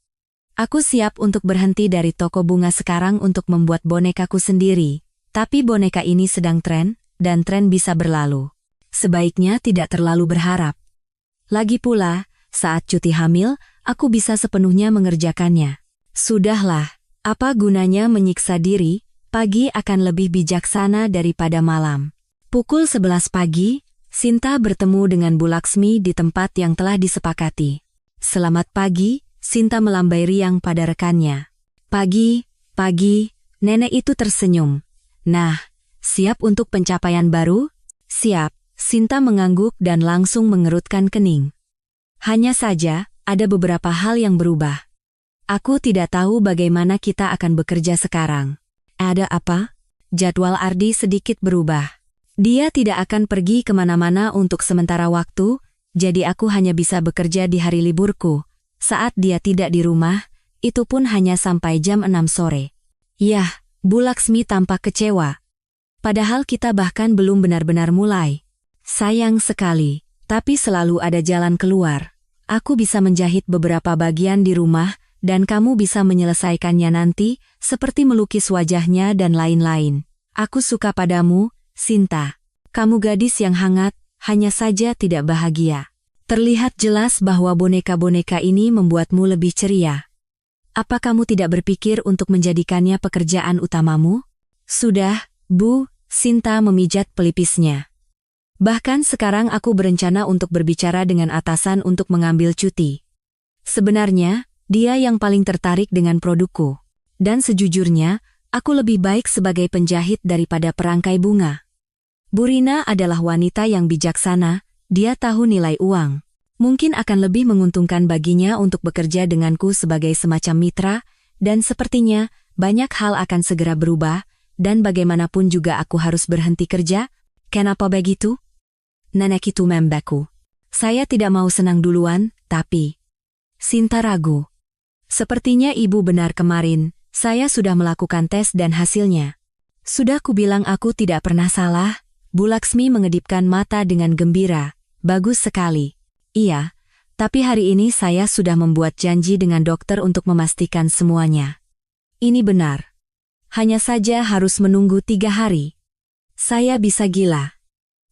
Aku siap untuk berhenti dari toko bunga sekarang untuk membuat bonekaku sendiri, tapi boneka ini sedang tren, dan tren bisa berlalu. Sebaiknya tidak terlalu berharap. Lagi pula, saat cuti hamil, aku bisa sepenuhnya mengerjakannya. Sudahlah, apa gunanya menyiksa diri, pagi akan lebih bijaksana daripada malam. Pukul 11 pagi, Sinta bertemu dengan Bu Laksmi di tempat yang telah disepakati. Selamat pagi, Sinta melambai riang pada rekannya. Pagi, nenek itu tersenyum. Nah, siap untuk pencapaian baru? Siap, Sinta mengangguk dan langsung mengerutkan kening. Hanya saja, ada beberapa hal yang berubah. Aku tidak tahu bagaimana kita akan bekerja sekarang. Ada apa? Jadwal Ardi sedikit berubah. Dia tidak akan pergi kemana-mana untuk sementara waktu, jadi aku hanya bisa bekerja di hari liburku. Saat dia tidak di rumah, itu pun hanya sampai jam 6 sore. Yah, Bu Laksmi tampak kecewa. Padahal kita bahkan belum benar-benar mulai. Sayang sekali, tapi selalu ada jalan keluar. Aku bisa menjahit beberapa bagian di rumah, dan kamu bisa menyelesaikannya nanti, seperti melukis wajahnya dan lain-lain. Aku suka padamu, Sinta. Kamu gadis yang hangat, hanya saja tidak bahagia. Terlihat jelas bahwa boneka-boneka ini membuatmu lebih ceria. Apa kamu tidak berpikir untuk menjadikannya pekerjaan utamamu? Sudah, Bu, Sinta memijat pelipisnya. Bahkan sekarang aku berencana untuk berbicara dengan atasan untuk mengambil cuti. Sebenarnya, dia yang paling tertarik dengan produkku. Dan sejujurnya, aku lebih baik sebagai penjahit daripada perangkai bunga. Bu Rina adalah wanita yang bijaksana, dia tahu nilai uang. Mungkin akan lebih menguntungkan baginya untuk bekerja denganku sebagai semacam mitra, Dan sepertinya, banyak hal akan segera berubah, dan bagaimanapun juga aku harus berhenti kerja. Kenapa begitu? Nenek itu membeku. Saya tidak mau senang duluan, tapi... Sinta ragu. Sepertinya ibu benar kemarin, saya sudah melakukan tes dan hasilnya. Sudah kubilang aku tidak pernah salah. Bu Laksmi mengedipkan mata dengan gembira. Bagus sekali. Iya. Tapi hari ini saya sudah membuat janji dengan dokter untuk memastikan semuanya. Ini benar. Hanya saja harus menunggu 3 hari. Saya bisa gila.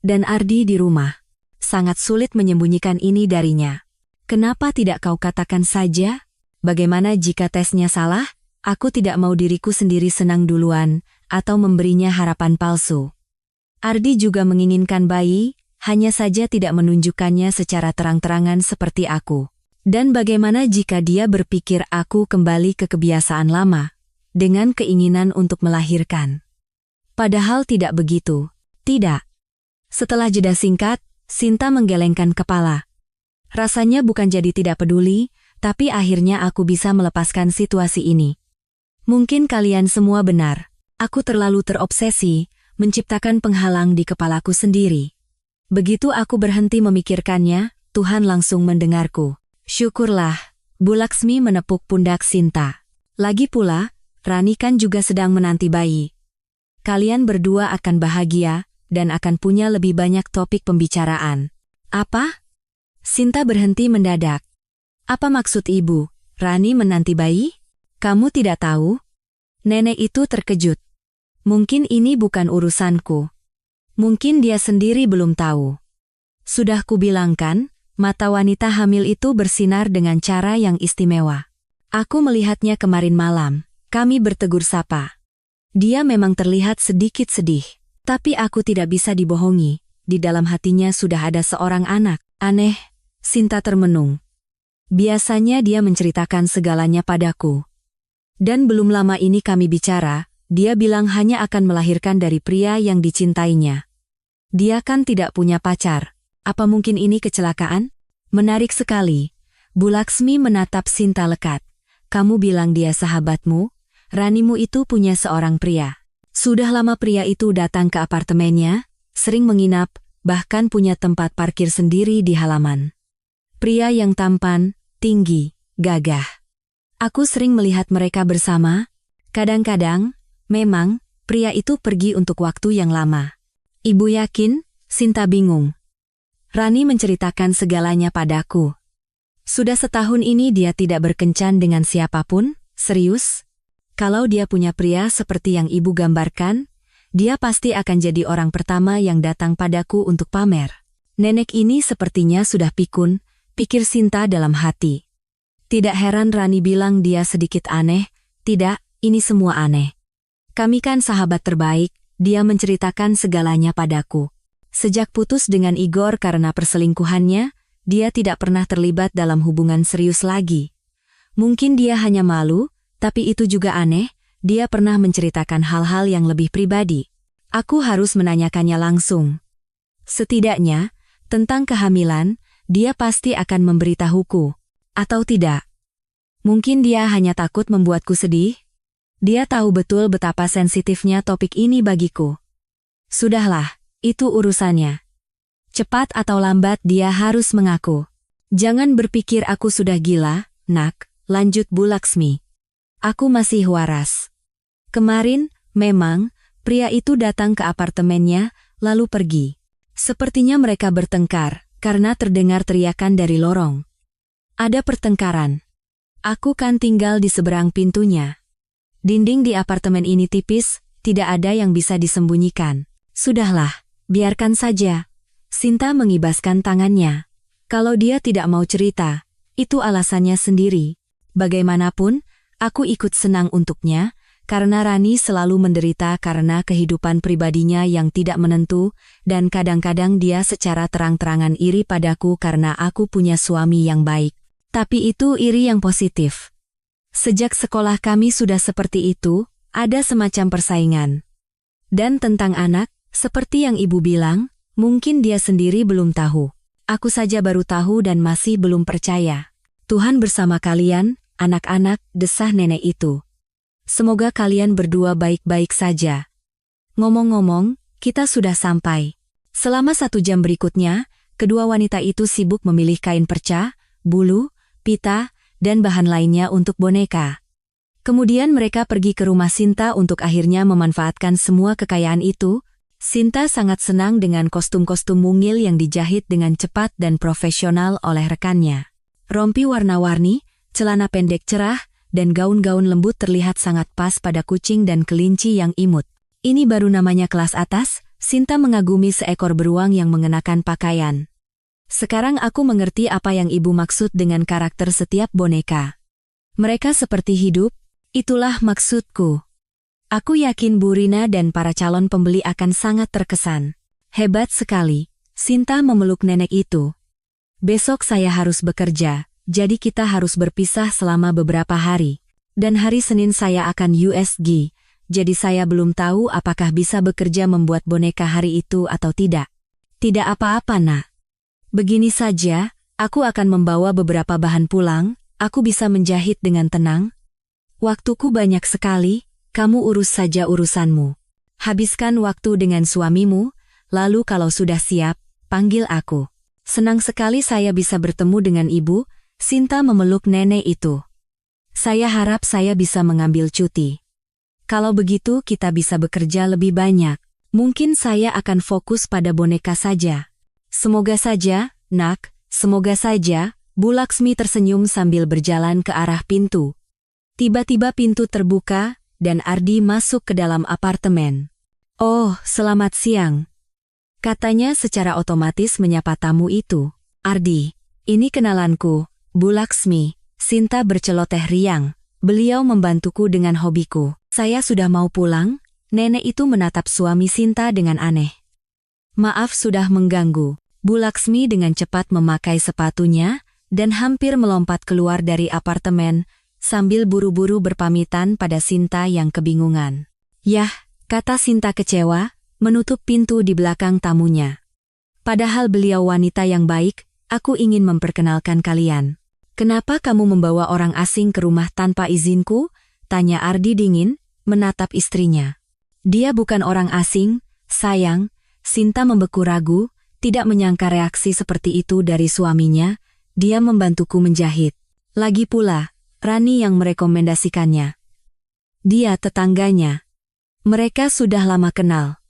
Dan Ardi di rumah. Sangat sulit menyembunyikan ini darinya. Kenapa tidak kau katakan saja? Bagaimana jika tesnya salah? Aku tidak mau diriku sendiri senang duluan, atau memberinya harapan palsu. Ardi juga menginginkan bayi, hanya saja tidak menunjukkannya secara terang-terangan seperti aku. Dan bagaimana jika dia berpikir aku kembali ke kebiasaan lama, dengan keinginan untuk melahirkan? Padahal tidak begitu. Tidak. Setelah jeda singkat, Sinta menggelengkan kepala. Rasanya bukan jadi tidak peduli, tapi akhirnya aku bisa melepaskan situasi ini. Mungkin kalian semua benar. Aku terlalu terobsesi, menciptakan penghalang di kepalaku sendiri. Begitu aku berhenti memikirkannya, Tuhan langsung mendengarku. Syukurlah, Bu Laksmi menepuk pundak Sinta. Lagi pula, Rani kan juga sedang menanti bayi. Kalian berdua akan bahagia, dan akan punya lebih banyak topik pembicaraan. Apa? Sinta berhenti mendadak. Apa maksud ibu, Rani menanti bayi? Kamu tidak tahu? Nenek itu terkejut. Mungkin ini bukan urusanku. Mungkin dia sendiri belum tahu. Sudah kubilangkan, mata wanita hamil itu bersinar dengan cara yang istimewa. Aku melihatnya kemarin malam, kami bertegur sapa. Dia memang terlihat sedikit sedih. Tapi aku tidak bisa dibohongi, di dalam hatinya sudah ada seorang anak. Aneh, Sinta termenung. Biasanya dia menceritakan segalanya padaku. Dan belum lama ini kami bicara, dia bilang hanya akan melahirkan dari pria yang dicintainya. Dia kan tidak punya pacar. Apa mungkin ini kecelakaan? Menarik sekali. Bu Laksmi menatap Sinta lekat. Kamu bilang dia sahabatmu? Ranimu itu punya seorang pria. Sudah lama pria itu datang ke apartemennya, sering menginap, bahkan punya tempat parkir sendiri di halaman. Pria yang tampan, tinggi, gagah. Aku sering melihat mereka bersama. Kadang-kadang, memang, pria itu pergi untuk waktu yang lama. Ibu yakin? Sinta bingung. Rani menceritakan segalanya padaku. Sudah setahun ini dia tidak berkencan dengan siapapun, serius? Kalau dia punya pria seperti yang ibu gambarkan, dia pasti akan jadi orang pertama yang datang padaku untuk pamer. Nenek ini sepertinya sudah pikun, pikir Sinta dalam hati. Tidak heran Rani bilang dia sedikit aneh. Tidak, ini semua aneh. Kami kan sahabat terbaik, dia menceritakan segalanya padaku. Sejak putus dengan Igor karena perselingkuhannya, dia tidak pernah terlibat dalam hubungan serius lagi. Mungkin dia hanya malu, tapi itu juga aneh, dia pernah menceritakan hal-hal yang lebih pribadi. Aku harus menanyakannya langsung. Setidaknya, tentang kehamilan, dia pasti akan memberitahuku. Atau tidak? Mungkin dia hanya takut membuatku sedih? Dia tahu betul betapa sensitifnya topik ini bagiku. Sudahlah, itu urusannya. Cepat atau lambat dia harus mengaku. Jangan berpikir aku sudah gila, nak, lanjut Bu Laksmi. Aku masih waras. Kemarin, memang, pria itu datang ke apartemennya, lalu pergi. Sepertinya mereka bertengkar, karena terdengar teriakan dari lorong. Ada pertengkaran. Aku kan tinggal di seberang pintunya. Dinding di apartemen ini tipis, tidak ada yang bisa disembunyikan. Sudahlah, biarkan saja. Sinta mengibaskan tangannya. Kalau dia tidak mau cerita, itu alasannya sendiri. Bagaimanapun, aku ikut senang untuknya, karena Rani selalu menderita karena kehidupan pribadinya yang tidak menentu, dan kadang-kadang dia secara terang-terangan iri padaku karena aku punya suami yang baik. Tapi itu iri yang positif. Sejak sekolah kami sudah seperti itu, ada semacam persaingan. Dan tentang anak, seperti yang ibu bilang, mungkin dia sendiri belum tahu. Aku saja baru tahu dan masih belum percaya. Tuhan bersama kalian, anak-anak, desah nenek itu. Semoga kalian berdua baik-baik saja. Ngomong-ngomong, kita sudah sampai. Selama 1 jam berikutnya, kedua wanita itu sibuk memilih kain perca, bulu, pita, dan bahan lainnya untuk boneka. Kemudian mereka pergi ke rumah Sinta untuk akhirnya memanfaatkan semua kekayaan itu. Sinta sangat senang dengan kostum-kostum mungil yang dijahit dengan cepat dan profesional oleh rekannya. Rompi warna-warni, celana pendek cerah, dan gaun-gaun lembut terlihat sangat pas pada kucing dan kelinci yang imut. Ini baru namanya kelas atas. Sinta mengagumi seekor beruang yang mengenakan pakaian. Sekarang aku mengerti apa yang ibu maksud dengan karakter setiap boneka. Mereka seperti hidup, itulah maksudku. Aku yakin Bu Rina dan para calon pembeli akan sangat terkesan. Hebat sekali, Sinta memeluk nenek itu. Besok saya harus bekerja, jadi kita harus berpisah selama beberapa hari. Dan hari Senin saya akan USG, jadi saya belum tahu apakah bisa bekerja membuat boneka hari itu atau tidak. Tidak apa-apa, Nak. Begini saja, aku akan membawa beberapa bahan pulang, aku bisa menjahit dengan tenang. Waktuku banyak sekali. Kamu urus saja urusanmu. Habiskan waktu dengan suamimu, lalu kalau sudah siap, panggil aku. Senang sekali saya bisa bertemu dengan ibu. Sinta memeluk nenek itu. Saya harap saya bisa mengambil cuti. Kalau begitu kita bisa bekerja lebih banyak. Mungkin saya akan fokus pada boneka saja. Semoga saja, Nak, semoga saja. Bu Laksmi tersenyum sambil berjalan ke arah pintu. Tiba-tiba pintu terbuka, dan Ardi masuk ke dalam apartemen. Oh, selamat siang. Katanya secara otomatis menyapa tamu itu. Ardi, ini kenalanku, Bu Laksmi. Sinta berceloteh riang. Beliau membantuku dengan hobiku. Saya sudah mau pulang. Nenek itu menatap suami Sinta dengan aneh. Maaf sudah mengganggu. Bu Laksmi dengan cepat memakai sepatunya, dan hampir melompat keluar dari apartemen, sambil buru-buru berpamitan pada Sinta yang kebingungan. Yah, kata Sinta kecewa, menutup pintu di belakang tamunya. Padahal beliau wanita yang baik, aku ingin memperkenalkan kalian. Kenapa kamu membawa orang asing ke rumah tanpa izinku? Tanya Ardi dingin, menatap istrinya. Dia bukan orang asing, sayang. Sinta membeku ragu, tidak menyangka reaksi seperti itu dari suaminya. Dia membantuku menjahit. Lagi pula, Rani yang merekomendasikannya. Dia tetangganya. Mereka sudah lama kenal.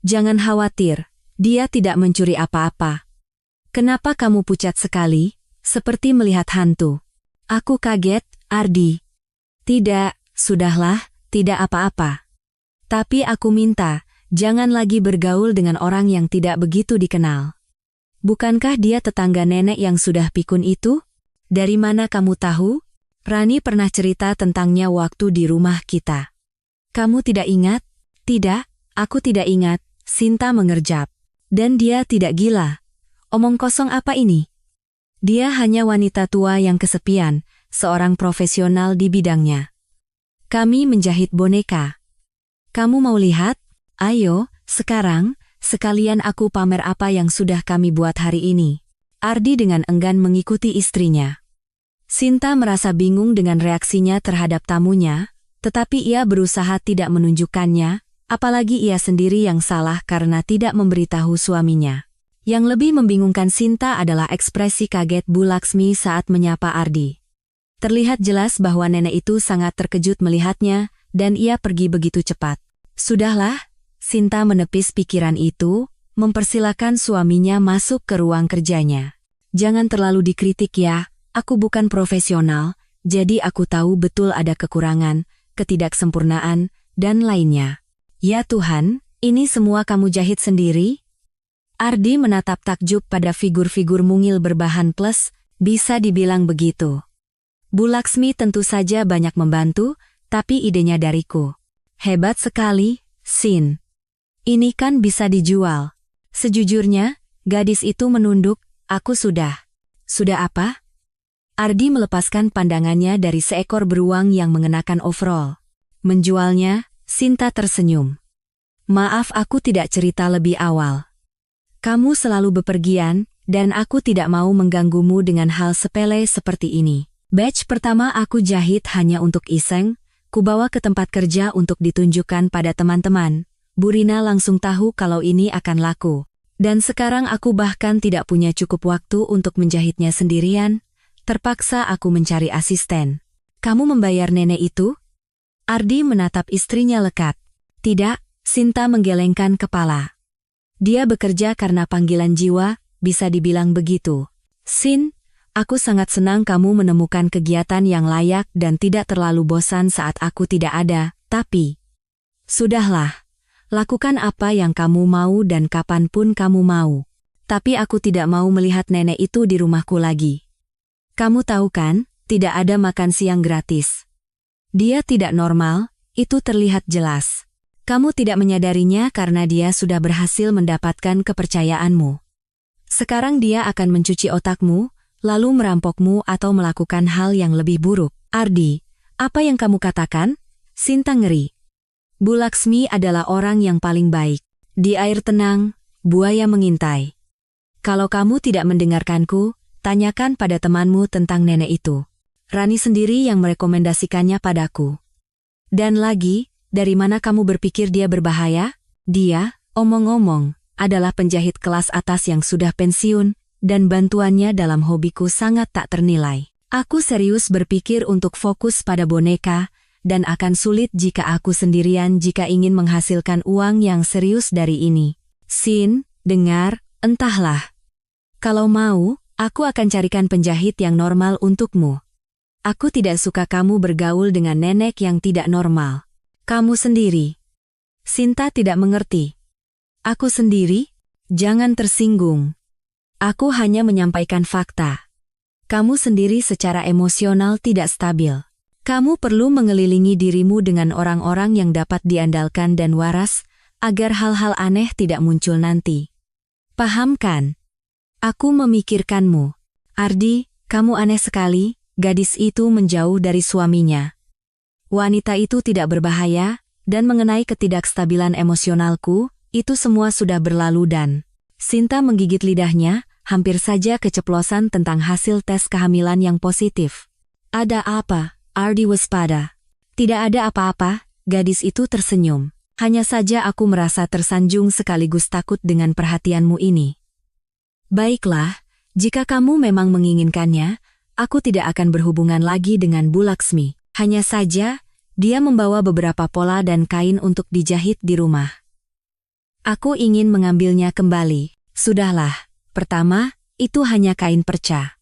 Jangan khawatir, dia tidak mencuri apa-apa. Kenapa kamu pucat sekali, seperti melihat hantu? Aku kaget, Ardi. Tidak, sudahlah, tidak apa-apa. Tapi aku minta, jangan lagi bergaul dengan orang yang tidak begitu dikenal. Bukankah dia tetangga nenek yang sudah pikun itu? Dari mana kamu tahu? Rani pernah cerita tentangnya waktu di rumah kita. Kamu tidak ingat? Tidak, aku tidak ingat, Sinta mengerjap. Dan dia tidak gila. Omong kosong apa ini? Dia hanya wanita tua yang kesepian, seorang profesional di bidangnya. Kami menjahit boneka. Kamu mau lihat? Ayo, sekarang, sekalian aku pamer apa yang sudah kami buat hari ini. Ardi dengan enggan mengikuti istrinya. Sinta merasa bingung dengan reaksinya terhadap tamunya, tetapi ia berusaha tidak menunjukkannya, apalagi ia sendiri yang salah karena tidak memberitahu suaminya. Yang lebih membingungkan Sinta adalah ekspresi kaget Bu Laksmi saat menyapa Ardi. Terlihat jelas bahwa nenek itu sangat terkejut melihatnya, dan ia pergi begitu cepat. Sudahlah, Sinta menepis pikiran itu, mempersilakan suaminya masuk ke ruang kerjanya. Jangan terlalu dikritik ya. Aku bukan profesional, jadi aku tahu betul ada kekurangan, ketidaksempurnaan, dan lainnya. Ya Tuhan, ini semua kamu jahit sendiri? Ardi menatap takjub pada figur-figur mungil berbahan plus, bisa dibilang begitu. Bu Laksmi tentu saja banyak membantu, tapi idenya dariku. Hebat sekali, Sin. Ini kan bisa dijual. Sejujurnya, gadis itu menunduk, aku sudah. Sudah apa? Ardi melepaskan pandangannya dari seekor beruang yang mengenakan overall. Menjualnya, Sinta tersenyum. Maaf aku tidak cerita lebih awal. Kamu selalu bepergian, dan aku tidak mau mengganggumu dengan hal sepele seperti ini. Batch pertama aku jahit hanya untuk iseng, kubawa ke tempat kerja untuk ditunjukkan pada teman-teman. Bu Rina langsung tahu kalau ini akan laku. Dan sekarang aku bahkan tidak punya cukup waktu untuk menjahitnya sendirian. Terpaksa aku mencari asisten. Kamu membayar nenek itu? Ardi menatap istrinya lekat. Tidak, Sinta menggelengkan kepala. Dia bekerja karena panggilan jiwa, bisa dibilang begitu. Sin, aku sangat senang kamu menemukan kegiatan yang layak dan tidak terlalu bosan saat aku tidak ada, tapi... Sudahlah. Lakukan apa yang kamu mau dan kapanpun kamu mau. Tapi aku tidak mau melihat nenek itu di rumahku lagi. Kamu tahu kan, tidak ada makan siang gratis. Dia tidak normal, itu terlihat jelas. Kamu tidak menyadarinya karena dia sudah berhasil mendapatkan kepercayaanmu. Sekarang dia akan mencuci otakmu, lalu merampokmu atau melakukan hal yang lebih buruk. Ardi, apa yang kamu katakan? Sinta ngeri. Bu Laksmi adalah orang yang paling baik. Di air tenang, buaya mengintai. Kalau kamu tidak mendengarkanku, tanyakan pada temanmu tentang nenek itu. Rani sendiri yang merekomendasikannya padaku. Dan lagi, dari mana kamu berpikir dia berbahaya? Dia, omong-omong, adalah penjahit kelas atas yang sudah pensiun, dan bantuannya dalam hobiku sangat tak ternilai. Aku serius berpikir untuk fokus pada boneka, dan akan sulit jika aku sendirian jika ingin menghasilkan uang yang serius dari ini. Sin, dengar, entahlah. Kalau mau, aku akan carikan penjahit yang normal untukmu. Aku tidak suka kamu bergaul dengan nenek yang tidak normal. Kamu sendiri. Sinta tidak mengerti. Aku sendiri? Jangan tersinggung. Aku hanya menyampaikan fakta. Kamu sendiri secara emosional tidak stabil. Kamu perlu mengelilingi dirimu dengan orang-orang yang dapat diandalkan dan waras, agar hal-hal aneh tidak muncul nanti. Paham kan? Aku memikirkanmu. Ardi, kamu aneh sekali, gadis itu menjauh dari suaminya. Wanita itu tidak berbahaya, dan mengenai ketidakstabilan emosionalku, itu semua sudah berlalu dan... Sinta menggigit lidahnya, hampir saja keceplosan tentang hasil tes kehamilan yang positif. Ada apa? Ardi waspada. Tidak ada apa-apa, gadis itu tersenyum. Hanya saja aku merasa tersanjung sekaligus takut dengan perhatianmu ini. Baiklah, jika kamu memang menginginkannya, aku tidak akan berhubungan lagi dengan Bu Laksmi. Hanya saja, dia membawa beberapa pola dan kain untuk dijahit di rumah. Aku ingin mengambilnya kembali. Sudahlah, pertama, itu hanya kain perca.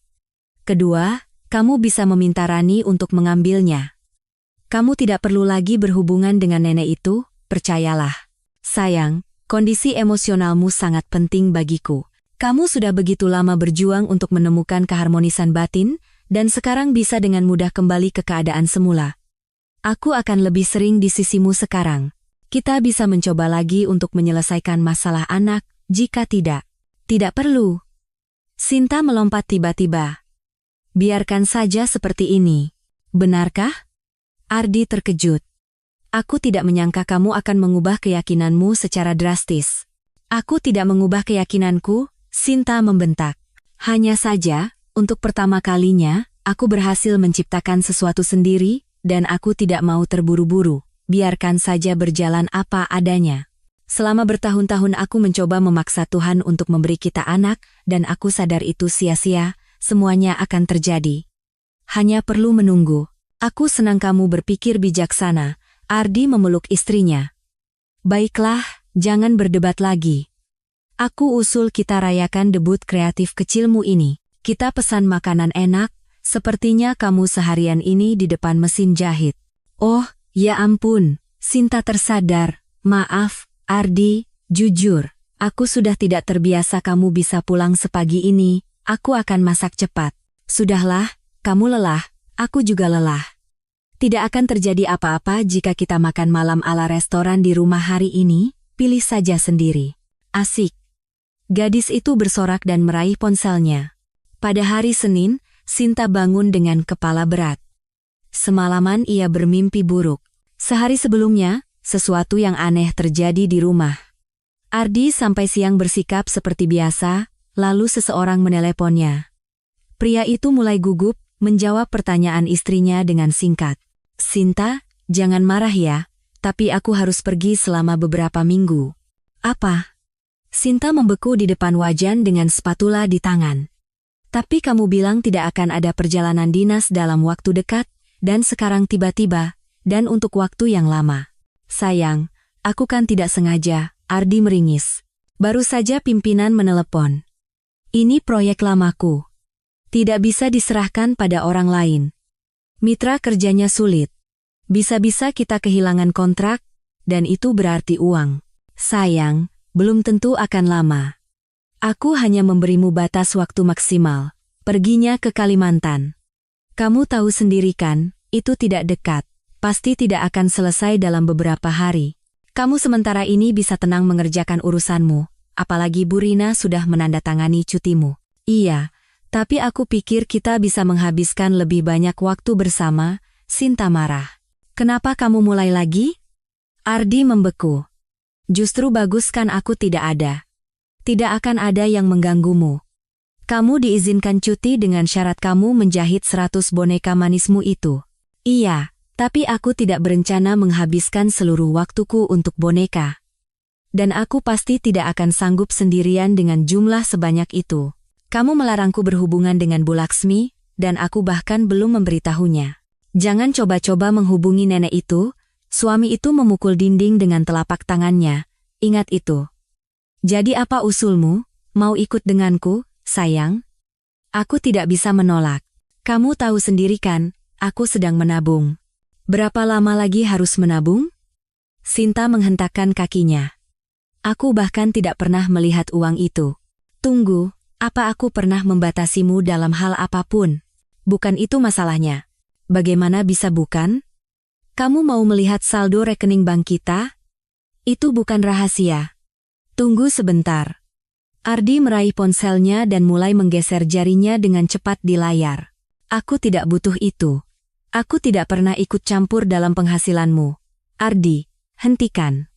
Kedua, kamu bisa meminta Rani untuk mengambilnya. Kamu tidak perlu lagi berhubungan dengan nenek itu, percayalah. Sayang, kondisi emosionalmu sangat penting bagiku. Kamu sudah begitu lama berjuang untuk menemukan keharmonisan batin, dan sekarang bisa dengan mudah kembali ke keadaan semula. Aku akan lebih sering di sisimu sekarang. Kita bisa mencoba lagi untuk menyelesaikan masalah anak, jika tidak. Tidak perlu. Sinta melompat tiba-tiba. Biarkan saja seperti ini. Benarkah? Ardi terkejut. Aku tidak menyangka kamu akan mengubah keyakinanmu secara drastis. Aku tidak mengubah keyakinanku, Sinta membentak. Hanya saja, untuk pertama kalinya, aku berhasil menciptakan sesuatu sendiri, dan aku tidak mau terburu-buru. Biarkan saja berjalan apa adanya. Selama bertahun-tahun aku mencoba memaksa Tuhan untuk memberi kita anak, dan aku sadar itu sia-sia. Semuanya akan terjadi. Hanya perlu menunggu. Aku senang kamu berpikir bijaksana. Ardi memeluk istrinya. Baiklah, jangan berdebat lagi. Aku usul kita rayakan debut kreatif kecilmu ini. Kita pesan makanan enak, sepertinya kamu seharian ini di depan mesin jahit. Oh, ya ampun, Sinta tersadar. Maaf, Ardi, jujur. Aku sudah tidak terbiasa kamu bisa pulang sepagi ini. Aku akan masak cepat. Sudahlah, kamu lelah, aku juga lelah. Tidak akan terjadi apa-apa jika kita makan malam ala restoran di rumah hari ini, pilih saja sendiri. Asik. Gadis itu bersorak dan meraih ponselnya. Pada hari Senin, Sinta bangun dengan kepala berat. Semalaman ia bermimpi buruk. Sehari sebelumnya, sesuatu yang aneh terjadi di rumah. Ardi sampai siang bersikap seperti biasa, lalu seseorang meneleponnya. Pria itu mulai gugup, menjawab pertanyaan istrinya dengan singkat. Sinta, jangan marah ya, tapi aku harus pergi selama beberapa minggu. Apa? Sinta membeku di depan wajan dengan spatula di tangan. Tapi kamu bilang tidak akan ada perjalanan dinas dalam waktu dekat, dan sekarang tiba-tiba, dan untuk waktu yang lama. Sayang, aku kan tidak sengaja, Ardi meringis. Baru saja pimpinan menelepon. Ini proyek lamaku. Tidak bisa diserahkan pada orang lain. Mitra kerjanya sulit. Bisa-bisa kita kehilangan kontrak, dan itu berarti uang. Sayang, belum tentu akan lama. Aku hanya memberimu batas waktu maksimal. Perginya ke Kalimantan. Kamu tahu sendiri kan, itu tidak dekat. Pasti tidak akan selesai dalam beberapa hari. Kamu sementara ini bisa tenang mengerjakan urusanmu, apalagi Bu Rina sudah menandatangani cutimu. Iya, tapi aku pikir kita bisa menghabiskan lebih banyak waktu bersama. Sinta marah. Kenapa kamu mulai lagi? Ardi membeku. Justru bagus kan aku tidak ada. Tidak akan ada yang mengganggumu. Kamu diizinkan cuti dengan syarat kamu menjahit 100 boneka manismu itu. Iya, tapi aku tidak berencana menghabiskan seluruh waktuku untuk boneka. Dan aku pasti tidak akan sanggup sendirian dengan jumlah sebanyak itu. Kamu melarangku berhubungan dengan Bu Laksmi, dan aku bahkan belum memberitahunya. Jangan coba-coba menghubungi nenek itu. Suami itu memukul dinding dengan telapak tangannya. Ingat itu. Jadi apa usulmu? Mau ikut denganku, sayang? Aku tidak bisa menolak. Kamu tahu sendiri kan, aku sedang menabung. Berapa lama lagi harus menabung? Sinta menghentakkan kakinya. Aku bahkan tidak pernah melihat uang itu. Tunggu, apa aku pernah membatasimu dalam hal apapun? Bukan itu masalahnya. Bagaimana bisa bukan? Kamu mau melihat saldo rekening bank kita? Itu bukan rahasia. Tunggu sebentar. Ardi meraih ponselnya dan mulai menggeser jarinya dengan cepat di layar. Aku tidak butuh itu. Aku tidak pernah ikut campur dalam penghasilanmu. Ardi, hentikan.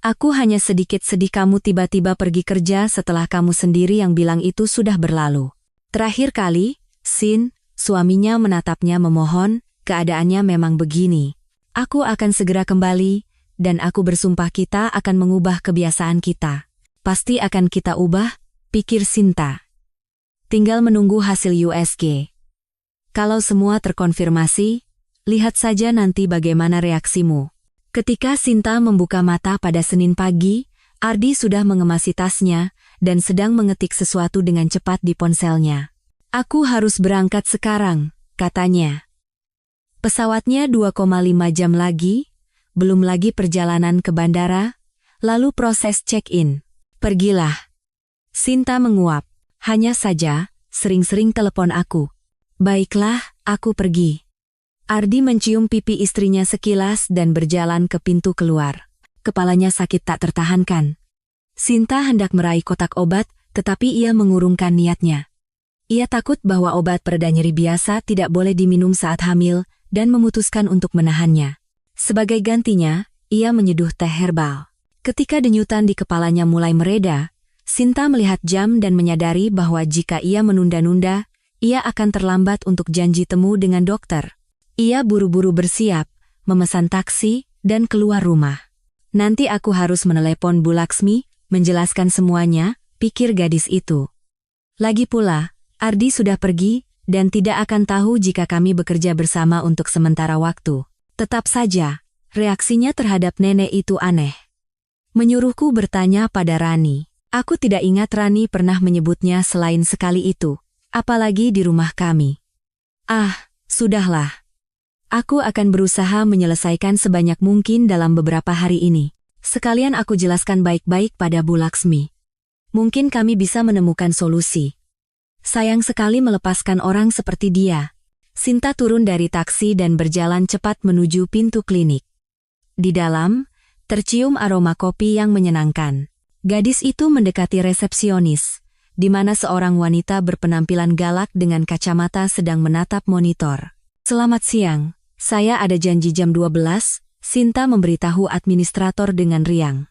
Aku hanya sedikit sedih kamu tiba-tiba pergi kerja setelah kamu sendiri yang bilang itu sudah berlalu. Terakhir kali, Sin, suaminya menatapnya memohon, keadaannya memang begini. Aku akan segera kembali, dan aku bersumpah kita akan mengubah kebiasaan kita. Pasti akan kita ubah, pikir Sinta. Tinggal menunggu hasil USG. Kalau semua terkonfirmasi, lihat saja nanti bagaimana reaksimu. Ketika Sinta membuka mata pada Senin pagi, Ardi sudah mengemasi tasnya, dan sedang mengetik sesuatu dengan cepat di ponselnya. Aku harus berangkat sekarang, katanya. Pesawatnya 2,5 jam lagi, belum lagi perjalanan ke bandara, lalu proses check-in. Pergilah. Sinta menguap. Hanya saja, sering-sering telepon aku. Baiklah, aku pergi. Ardi mencium pipi istrinya sekilas dan berjalan ke pintu keluar. Kepalanya sakit tak tertahankan. Sinta hendak meraih kotak obat, tetapi ia mengurungkan niatnya. Ia takut bahwa obat pereda nyeri biasa tidak boleh diminum saat hamil, dan memutuskan untuk menahannya. Sebagai gantinya, ia menyeduh teh herbal. Ketika denyutan di kepalanya mulai mereda, Sinta melihat jam dan menyadari bahwa jika ia menunda-nunda, ia akan terlambat untuk janji temu dengan dokter. Ia buru-buru bersiap, memesan taksi, dan keluar rumah. Nanti aku harus menelepon Bu Laksmi, menjelaskan semuanya, pikir gadis itu. Lagi pula, Ardi sudah pergi, dan tidak akan tahu jika kami bekerja bersama untuk sementara waktu. Tetap saja, reaksinya terhadap nenek itu aneh. Menyuruhku bertanya pada Rani. Aku tidak ingat Rani pernah menyebutnya selain sekali itu, apalagi di rumah kami. Ah, sudahlah. Aku akan berusaha menyelesaikan sebanyak mungkin dalam beberapa hari ini. Sekalian aku jelaskan baik-baik pada Bu Laksmi. Mungkin kami bisa menemukan solusi. Sayang sekali melepaskan orang seperti dia. Sinta turun dari taksi dan berjalan cepat menuju pintu klinik. Di dalam, tercium aroma kopi yang menyenangkan. Gadis itu mendekati resepsionis, di mana seorang wanita berpenampilan galak dengan kacamata sedang menatap monitor. Selamat siang, saya ada janji jam 12, Sinta memberitahu administrator dengan riang.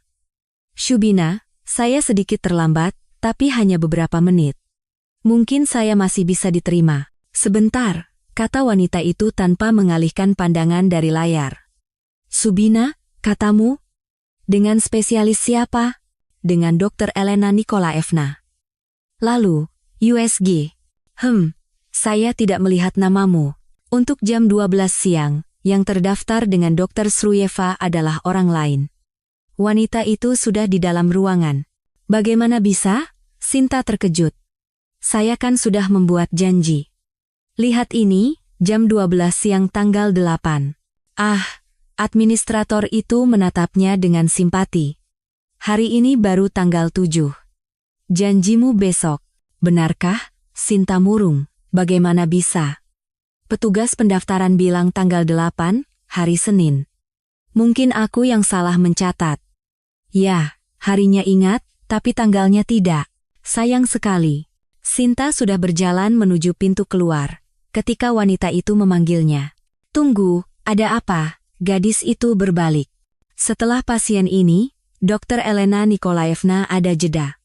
Shubina, saya sedikit terlambat, tapi hanya beberapa menit. Mungkin saya masih bisa diterima. Sebentar, kata wanita itu tanpa mengalihkan pandangan dari layar. Subina, katamu? Dengan spesialis siapa? Dengan Dr. Elena Nikolaevna. Lalu, USG. Saya tidak melihat namamu. Untuk jam 12 siang, yang terdaftar dengan Dr. Sruyeva adalah orang lain. Wanita itu sudah di dalam ruangan. Bagaimana bisa? Sinta terkejut. Saya kan sudah membuat janji. Lihat ini, jam 12 siang tanggal 8. Administrator itu menatapnya dengan simpati. Hari ini baru tanggal 7. Janjimu besok. Benarkah? Sinta murung. Bagaimana bisa? Petugas pendaftaran bilang tanggal 8, hari Senin. Mungkin aku yang salah mencatat. Ya, harinya ingat, tapi tanggalnya tidak. Sayang sekali. Sinta sudah berjalan menuju pintu keluar, ketika wanita itu memanggilnya. Tunggu, ada apa? Gadis itu berbalik. Setelah pasien ini, Dr. Elena Nikolaevna ada jeda.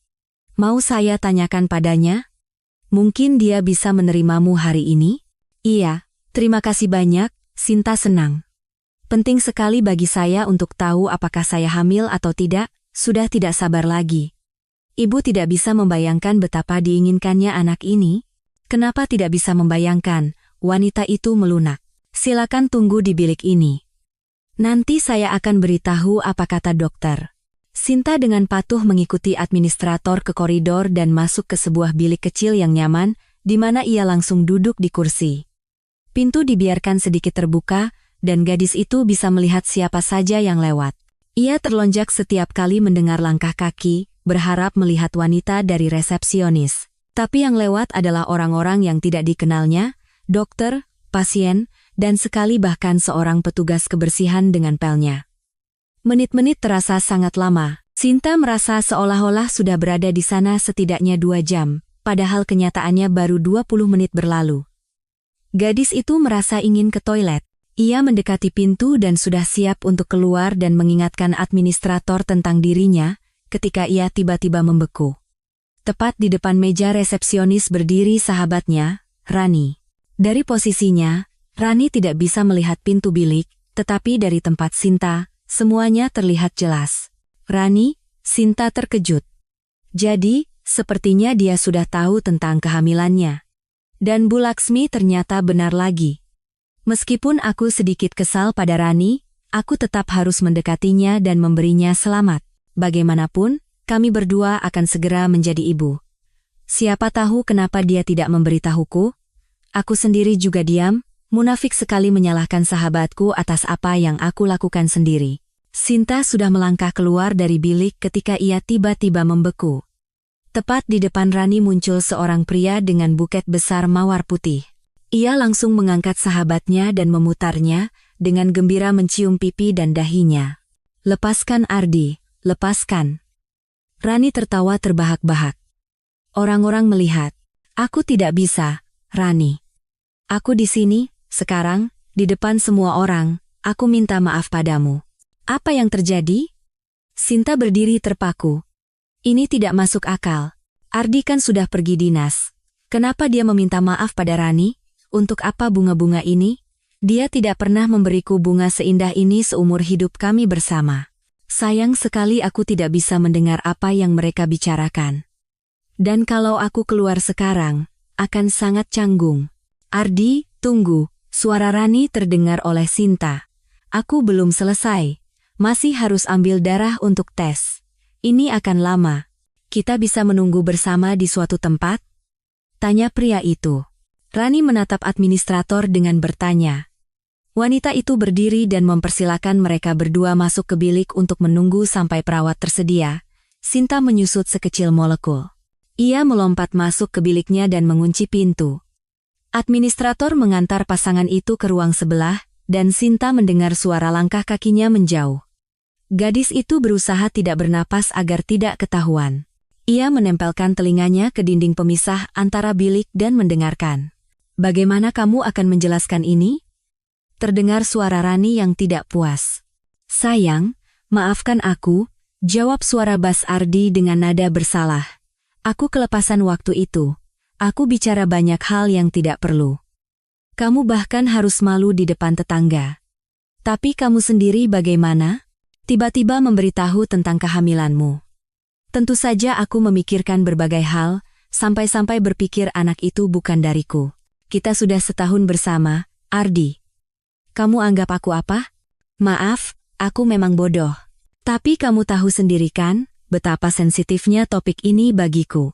Mau saya tanyakan padanya? Mungkin dia bisa menerimamu hari ini? Iya, terima kasih banyak, Sinta senang. Penting sekali bagi saya untuk tahu apakah saya hamil atau tidak, sudah tidak sabar lagi. Ibu tidak bisa membayangkan betapa diinginkannya anak ini. Kenapa tidak bisa membayangkan? Wanita itu melunak. Silakan tunggu di bilik ini. Nanti saya akan beritahu apa kata dokter. Sinta dengan patuh mengikuti administrator ke koridor dan masuk ke sebuah bilik kecil yang nyaman, di mana ia langsung duduk di kursi. Pintu dibiarkan sedikit terbuka, dan gadis itu bisa melihat siapa saja yang lewat. Ia terlonjak setiap kali mendengar langkah kaki, berharap melihat wanita dari resepsionis. Tapi yang lewat adalah orang-orang yang tidak dikenalnya, dokter, pasien, dan sekali bahkan seorang petugas kebersihan dengan pelnya. Menit-menit terasa sangat lama. Sinta merasa seolah-olah sudah berada di sana setidaknya 2 jam, padahal kenyataannya baru 20 menit berlalu. Gadis itu merasa ingin ke toilet. Ia mendekati pintu dan sudah siap untuk keluar dan mengingatkan administrator tentang dirinya, ketika ia tiba-tiba membeku. Tepat di depan meja resepsionis berdiri sahabatnya, Rani. Dari posisinya, Rani tidak bisa melihat pintu bilik, tetapi dari tempat Sinta, semuanya terlihat jelas. Rani, Sinta terkejut. Jadi, sepertinya dia sudah tahu tentang kehamilannya. Dan Bu Laksmi ternyata benar lagi. Meskipun aku sedikit kesal pada Rani, aku tetap harus mendekatinya dan memberinya selamat. Bagaimanapun, kami berdua akan segera menjadi ibu. Siapa tahu kenapa dia tidak memberitahuku? Aku sendiri juga diam, munafik sekali menyalahkan sahabatku atas apa yang aku lakukan sendiri. Sinta sudah melangkah keluar dari bilik ketika ia tiba-tiba membeku. Tepat di depan Rani muncul seorang pria dengan buket besar mawar putih. Ia langsung mengangkat sahabatnya dan memutarnya, dengan gembira mencium pipi dan dahinya. Lepaskan Ardi, lepaskan. Rani tertawa terbahak-bahak. Orang-orang melihat. Aku tidak bisa, Rani. Aku di sini, sekarang, di depan semua orang, aku minta maaf padamu. Apa yang terjadi? Sinta berdiri terpaku. Ini tidak masuk akal. Ardi kan sudah pergi dinas. Kenapa dia meminta maaf pada Rani? Untuk apa bunga-bunga ini? Dia tidak pernah memberiku bunga seindah ini seumur hidup kami bersama. Sayang sekali aku tidak bisa mendengar apa yang mereka bicarakan. Dan kalau aku keluar sekarang, akan sangat canggung. Ardi, tunggu. Suara Rani terdengar oleh Sinta. Aku belum selesai. Masih harus ambil darah untuk tes. Ini akan lama. Kita bisa menunggu bersama di suatu tempat? Tanya pria itu. Rani menatap administrator dengan bertanya. Wanita itu berdiri dan mempersilakan mereka berdua masuk ke bilik untuk menunggu sampai perawat tersedia. Sinta menyusut sekecil molekul. Ia melompat masuk ke biliknya dan mengunci pintu. Administrator mengantar pasangan itu ke ruang sebelah, dan Sinta mendengar suara langkah kakinya menjauh. Gadis itu berusaha tidak bernapas agar tidak ketahuan. Ia menempelkan telinganya ke dinding pemisah antara bilik dan mendengarkan. Bagaimana kamu akan menjelaskan ini? Terdengar suara Rani yang tidak puas. Sayang, maafkan aku, jawab suara bas Ardi dengan nada bersalah. Aku kelepasan waktu itu. Aku bicara banyak hal yang tidak perlu. Kamu bahkan harus malu di depan tetangga. Tapi kamu sendiri bagaimana? Tiba-tiba memberitahu tentang kehamilanmu. Tentu saja aku memikirkan berbagai hal, sampai-sampai berpikir anak itu bukan dariku. Kita sudah setahun bersama, Ardi. Kamu anggap aku apa? Maaf, aku memang bodoh. Tapi kamu tahu sendiri kan, betapa sensitifnya topik ini bagiku.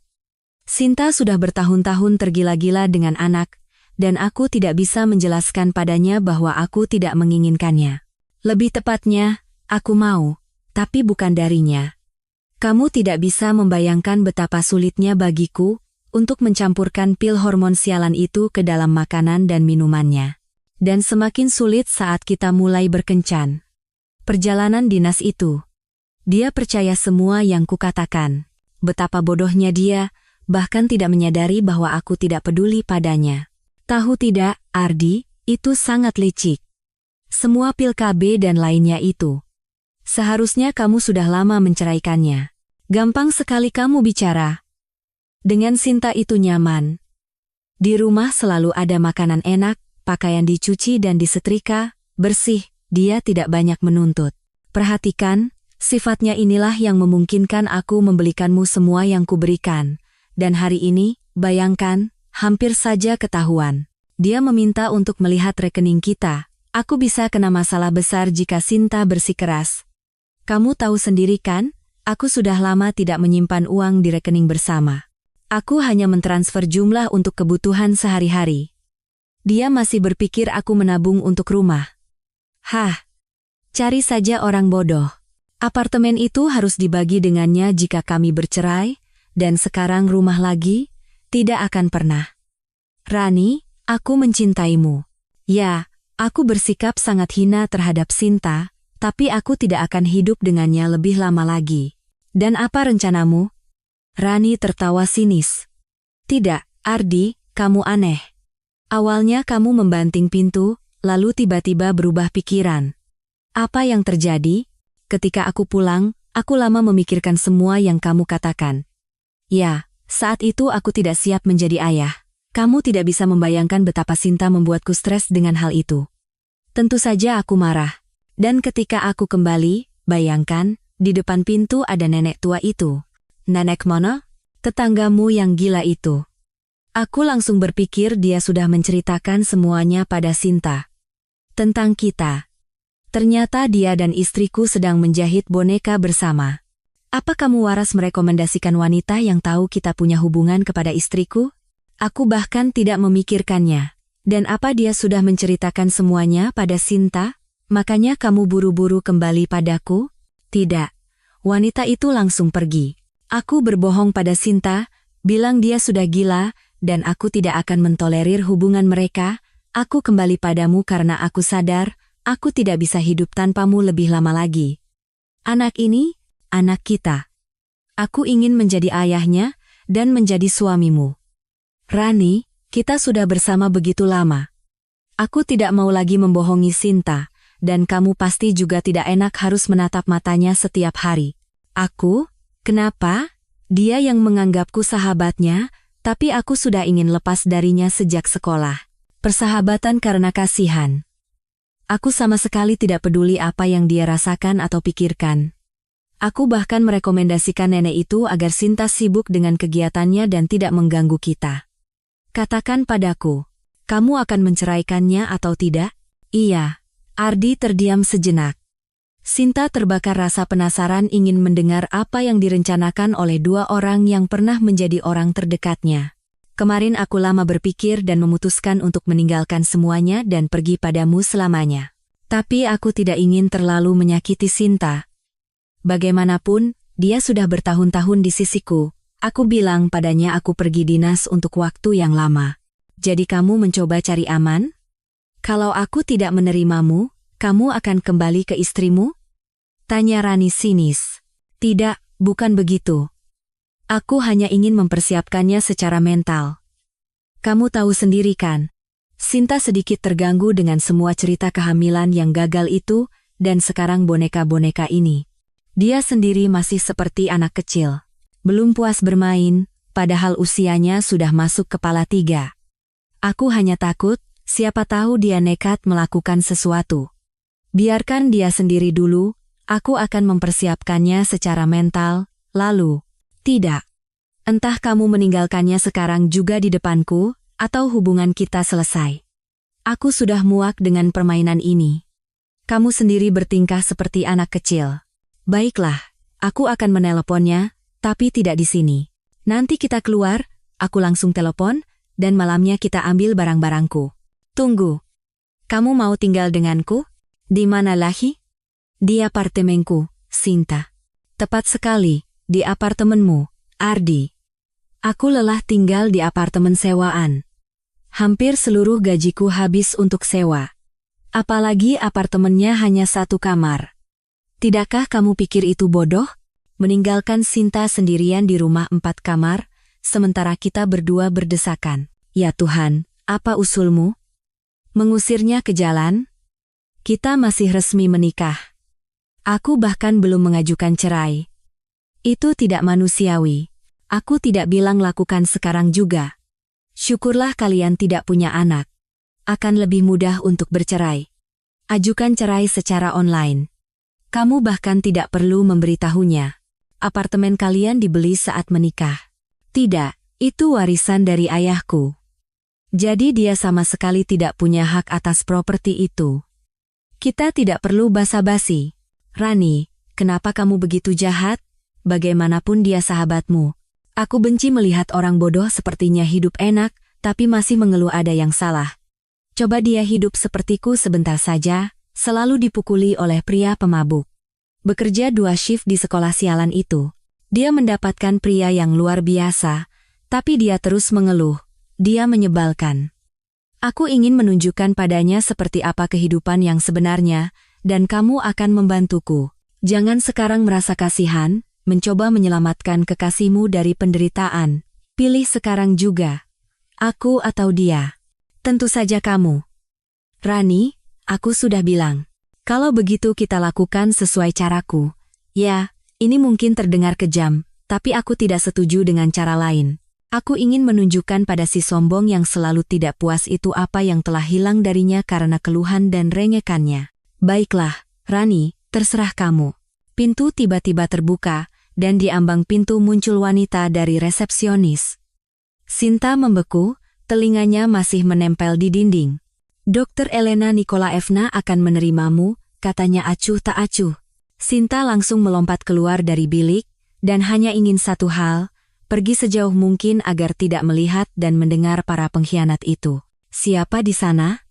Sinta sudah bertahun-tahun tergila-gila dengan anak, dan aku tidak bisa menjelaskan padanya bahwa aku tidak menginginkannya. Lebih tepatnya, aku mau, tapi bukan darinya. Kamu tidak bisa membayangkan betapa sulitnya bagiku untuk mencampurkan pil hormon sialan itu ke dalam makanan dan minumannya. Dan semakin sulit saat kita mulai berkencan. Perjalanan dinas itu. Dia percaya semua yang kukatakan. Betapa bodohnya dia, bahkan tidak menyadari bahwa aku tidak peduli padanya. Tahu tidak, Ardi, itu sangat licik. Semua pil KB dan lainnya itu. Seharusnya kamu sudah lama menceraikannya. Gampang sekali kamu bicara. Dengan Sinta itu nyaman. Di rumah selalu ada makanan enak, pakaian dicuci dan disetrika, bersih, dia tidak banyak menuntut. Perhatikan, sifatnya inilah yang memungkinkan aku membelikanmu semua yang kuberikan. Dan hari ini, bayangkan, hampir saja ketahuan. Dia meminta untuk melihat rekening kita. Aku bisa kena masalah besar jika Sinta bersikeras. Kamu tahu sendiri kan, aku sudah lama tidak menyimpan uang di rekening bersama. Aku hanya mentransfer jumlah untuk kebutuhan sehari-hari. Dia masih berpikir aku menabung untuk rumah. Hah, cari saja orang bodoh. Apartemen itu harus dibagi dengannya jika kami bercerai, dan sekarang rumah lagi, tidak akan pernah. Rani, aku mencintaimu. Ya, aku bersikap sangat hina terhadap Sinta, tapi aku tidak akan hidup dengannya lebih lama lagi. Dan apa rencanamu? Rani tertawa sinis. Tidak, Ardi, kamu aneh. Awalnya kamu membanting pintu, lalu tiba-tiba berubah pikiran. Apa yang terjadi? Ketika aku pulang, aku lama memikirkan semua yang kamu katakan. Ya, saat itu aku tidak siap menjadi ayah. Kamu tidak bisa membayangkan betapa Sinta membuatku stres dengan hal itu. Tentu saja aku marah. Dan ketika aku kembali, bayangkan, di depan pintu ada nenek tua itu. Nenek mana? Tetanggamu yang gila itu. Aku langsung berpikir dia sudah menceritakan semuanya pada Sinta. Tentang kita. Ternyata dia dan istriku sedang menjahit boneka bersama. Apa kamu waras merekomendasikan wanita yang tahu kita punya hubungan kepada istriku? Aku bahkan tidak memikirkannya. Dan apa dia sudah menceritakan semuanya pada Sinta? Makanya kamu buru-buru kembali padaku? Tidak. Wanita itu langsung pergi. Aku berbohong pada Sinta, bilang dia sudah gila, dan aku tidak akan mentolerir hubungan mereka. Aku kembali padamu karena aku sadar, aku tidak bisa hidup tanpamu lebih lama lagi. Anak ini, anak kita. Aku ingin menjadi ayahnya, dan menjadi suamimu. Rani, kita sudah bersama begitu lama. Aku tidak mau lagi membohongi Sinta, dan kamu pasti juga tidak enak harus menatap matanya setiap hari. Aku? Kenapa? Dia yang menganggapku sahabatnya, tapi aku sudah ingin lepas darinya sejak sekolah. Persahabatan karena kasihan. Aku sama sekali tidak peduli apa yang dia rasakan atau pikirkan. Aku bahkan merekomendasikan nenek itu agar Sinta sibuk dengan kegiatannya dan tidak mengganggu kita. Katakan padaku, kamu akan menceraikannya atau tidak? Iya. Ardi terdiam sejenak. Sinta terbakar rasa penasaran ingin mendengar apa yang direncanakan oleh dua orang yang pernah menjadi orang terdekatnya. Kemarin aku lama berpikir dan memutuskan untuk meninggalkan semuanya dan pergi padamu selamanya. Tapi aku tidak ingin terlalu menyakiti Sinta. Bagaimanapun, dia sudah bertahun-tahun di sisiku. Aku bilang padanya aku pergi dinas untuk waktu yang lama. Jadi kamu mencoba cari aman? Kalau aku tidak menerimamu, kamu akan kembali ke istrimu? Tanya Rani sinis. Tidak, bukan begitu. Aku hanya ingin mempersiapkannya secara mental. Kamu tahu sendiri kan? Sinta sedikit terganggu dengan semua cerita kehamilan yang gagal itu, dan sekarang boneka-boneka ini. Dia sendiri masih seperti anak kecil. Belum puas bermain, padahal usianya sudah masuk kepala 3. Aku hanya takut, Siapa tahu dia nekat melakukan sesuatu. Biarkan dia sendiri dulu, aku akan mempersiapkannya secara mental, lalu, tidak. Entah kamu meninggalkannya sekarang juga di depanku, atau hubungan kita selesai. Aku sudah muak dengan permainan ini. Kamu sendiri bertingkah seperti anak kecil. Baiklah, aku akan meneleponnya, tapi tidak di sini. Nanti kita keluar, aku langsung telepon, dan malamnya kita ambil barang-barangku. Tunggu. Kamu mau tinggal denganku? Di mana lagi? Di apartemenku, Sinta. Tepat sekali, di apartemenmu, Ardi. Aku lelah tinggal di apartemen sewaan. Hampir seluruh gajiku habis untuk sewa. Apalagi apartemennya hanya 1 kamar. Tidakkah kamu pikir itu bodoh? Meninggalkan Sinta sendirian di rumah 4 kamar, sementara kita berdua berdesakan. Ya Tuhan, apa usulmu? Mengusirnya ke jalan? Kita masih resmi menikah. Aku bahkan belum mengajukan cerai. Itu tidak manusiawi. Aku tidak bilang lakukan sekarang juga. Syukurlah kalian tidak punya anak. Akan lebih mudah untuk bercerai. Ajukan cerai secara online. Kamu bahkan tidak perlu memberitahunya. Apartemen kalian dibeli saat menikah. Tidak, itu warisan dari ayahku. Jadi dia sama sekali tidak punya hak atas properti itu. Kita tidak perlu basa-basi. Rani, kenapa kamu begitu jahat? Bagaimanapun dia sahabatmu. Aku benci melihat orang bodoh sepertinya hidup enak, tapi masih mengeluh ada yang salah. Coba dia hidup sepertiku sebentar saja, selalu dipukuli oleh pria pemabuk. Bekerja 2 shift di sekolah sialan itu. Dia mendapatkan pria yang luar biasa, tapi dia terus mengeluh. Dia menyebalkan. Aku ingin menunjukkan padanya seperti apa kehidupan yang sebenarnya, dan kamu akan membantuku. Jangan sekarang merasa kasihan, mencoba menyelamatkan kekasihmu dari penderitaan. Pilih sekarang juga. Aku atau dia. Tentu saja kamu. Rani, aku sudah bilang. Kalau begitu kita lakukan sesuai caraku. Ya, ini mungkin terdengar kejam, tapi aku tidak setuju dengan cara lain. Aku ingin menunjukkan pada si sombong yang selalu tidak puas itu apa yang telah hilang darinya karena keluhan dan rengekannya. Baiklah, Rani, terserah kamu. Pintu tiba-tiba terbuka, dan di ambang pintu muncul wanita dari resepsionis. Sinta membeku, telinganya masih menempel di dinding. Dokter Elena Nikolaevna akan menerimamu, katanya acuh tak acuh. Sinta langsung melompat keluar dari bilik, dan hanya ingin satu hal, pergi sejauh mungkin agar tidak melihat dan mendengar para pengkhianat itu. Siapa di sana?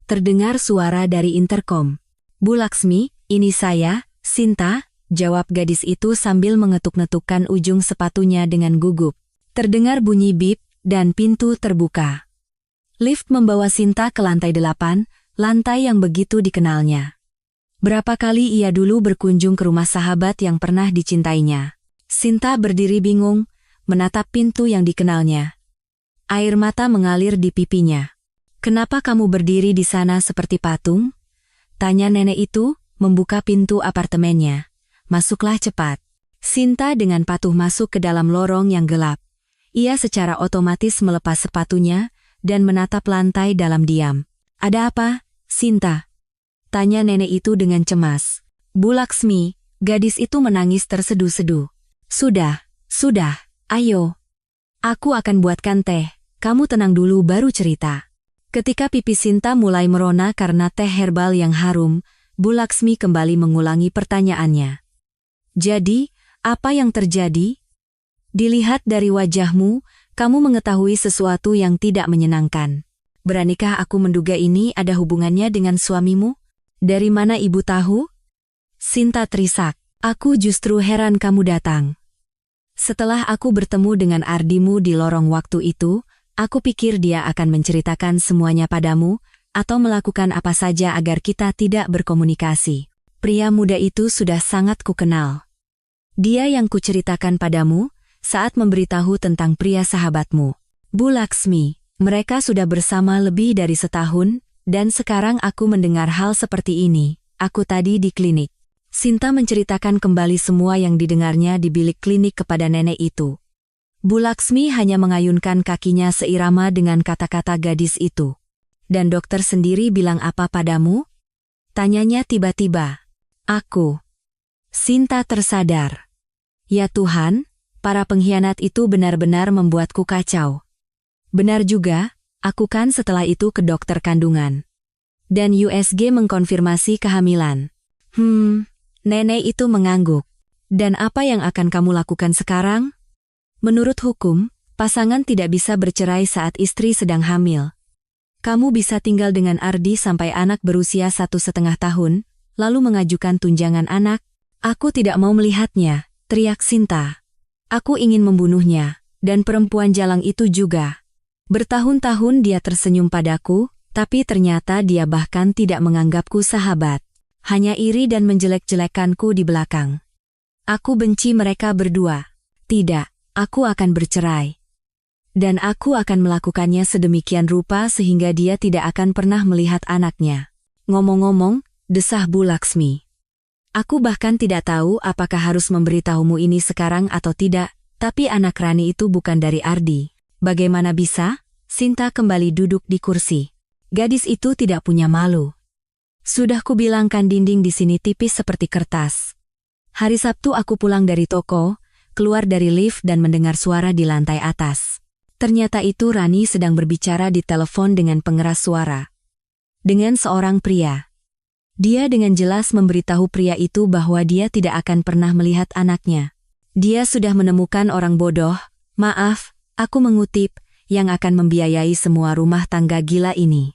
Terdengar suara dari interkom. Bu Laksmi, ini saya, Sinta, jawab gadis itu sambil mengetuk-netukkan ujung sepatunya dengan gugup. Terdengar bunyi bip, dan pintu terbuka. Lift membawa Sinta ke lantai 8, lantai yang begitu dikenalnya. Berapa kali ia dulu berkunjung ke rumah sahabat yang pernah dicintainya. Sinta berdiri bingung, menatap pintu yang dikenalnya. Air mata mengalir di pipinya. Kenapa kamu berdiri di sana seperti patung? Tanya nenek itu, membuka pintu apartemennya. Masuklah cepat. Sinta dengan patuh masuk ke dalam lorong yang gelap. Ia secara otomatis melepas sepatunya dan menatap lantai dalam diam. Ada apa, Sinta? Tanya nenek itu dengan cemas. Bu Laksmi, gadis itu menangis terseduh-seduh. Sudah, ayo. Aku akan buatkan teh, kamu tenang dulu baru cerita. Ketika pipi Sinta mulai merona karena teh herbal yang harum, Bu Laksmi kembali mengulangi pertanyaannya. Jadi, apa yang terjadi? Dilihat dari wajahmu, kamu mengetahui sesuatu yang tidak menyenangkan. Beranikah aku menduga ini ada hubungannya dengan suamimu? Dari mana ibu tahu? Sinta terisak. Aku justru heran kamu datang. Setelah aku bertemu dengan Ardimu di lorong waktu itu, aku pikir dia akan menceritakan semuanya padamu, atau melakukan apa saja agar kita tidak berkomunikasi. Pria muda itu sudah sangat kukenal. Dia yang kuceritakan padamu, saat memberitahu tentang pria sahabatmu. Bu Laksmi, mereka sudah bersama lebih dari setahun, dan sekarang aku mendengar hal seperti ini. Aku tadi di klinik. Sinta menceritakan kembali semua yang didengarnya di bilik klinik kepada nenek itu. Bu Laksmi hanya mengayunkan kakinya seirama dengan kata-kata gadis itu. Dan dokter sendiri bilang apa padamu? Tanyanya tiba-tiba. Aku. Sinta tersadar. Ya Tuhan, para pengkhianat itu benar-benar membuatku kacau. Benar juga, aku kan setelah itu ke dokter kandungan. Dan USG mengkonfirmasi kehamilan. Nenek itu mengangguk. Dan apa yang akan kamu lakukan sekarang? Menurut hukum, pasangan tidak bisa bercerai saat istri sedang hamil. Kamu bisa tinggal dengan Ardi sampai anak berusia 1,5 tahun, lalu mengajukan tunjangan anak. Aku tidak mau melihatnya, teriak Sinta. Aku ingin membunuhnya, dan perempuan jalang itu juga. Bertahun-tahun dia tersenyum padaku, tapi ternyata dia bahkan tidak menganggapku sahabat. Hanya iri dan menjelek-jelekanku di belakang. Aku benci mereka berdua. Tidak, aku akan bercerai. Dan aku akan melakukannya sedemikian rupa sehingga dia tidak akan pernah melihat anaknya. Ngomong-ngomong, desah Bu Laksmi. Aku bahkan tidak tahu apakah harus memberitahumu ini sekarang atau tidak, tapi anak Rani itu bukan dari Ardi. Bagaimana bisa? Sinta kembali duduk di kursi. Gadis itu tidak punya malu. Sudah kubilangkan dinding di sini tipis seperti kertas. Hari Sabtu aku pulang dari toko, keluar dari lift dan mendengar suara di lantai atas. Ternyata itu Rani sedang berbicara di telepon dengan pengeras suara. Dengan seorang pria. Dia dengan jelas memberitahu pria itu bahwa dia tidak akan pernah melihat anaknya. Dia sudah menemukan orang bodoh, maaf, aku mengutip, yang akan membiayai semua rumah tangga gila ini.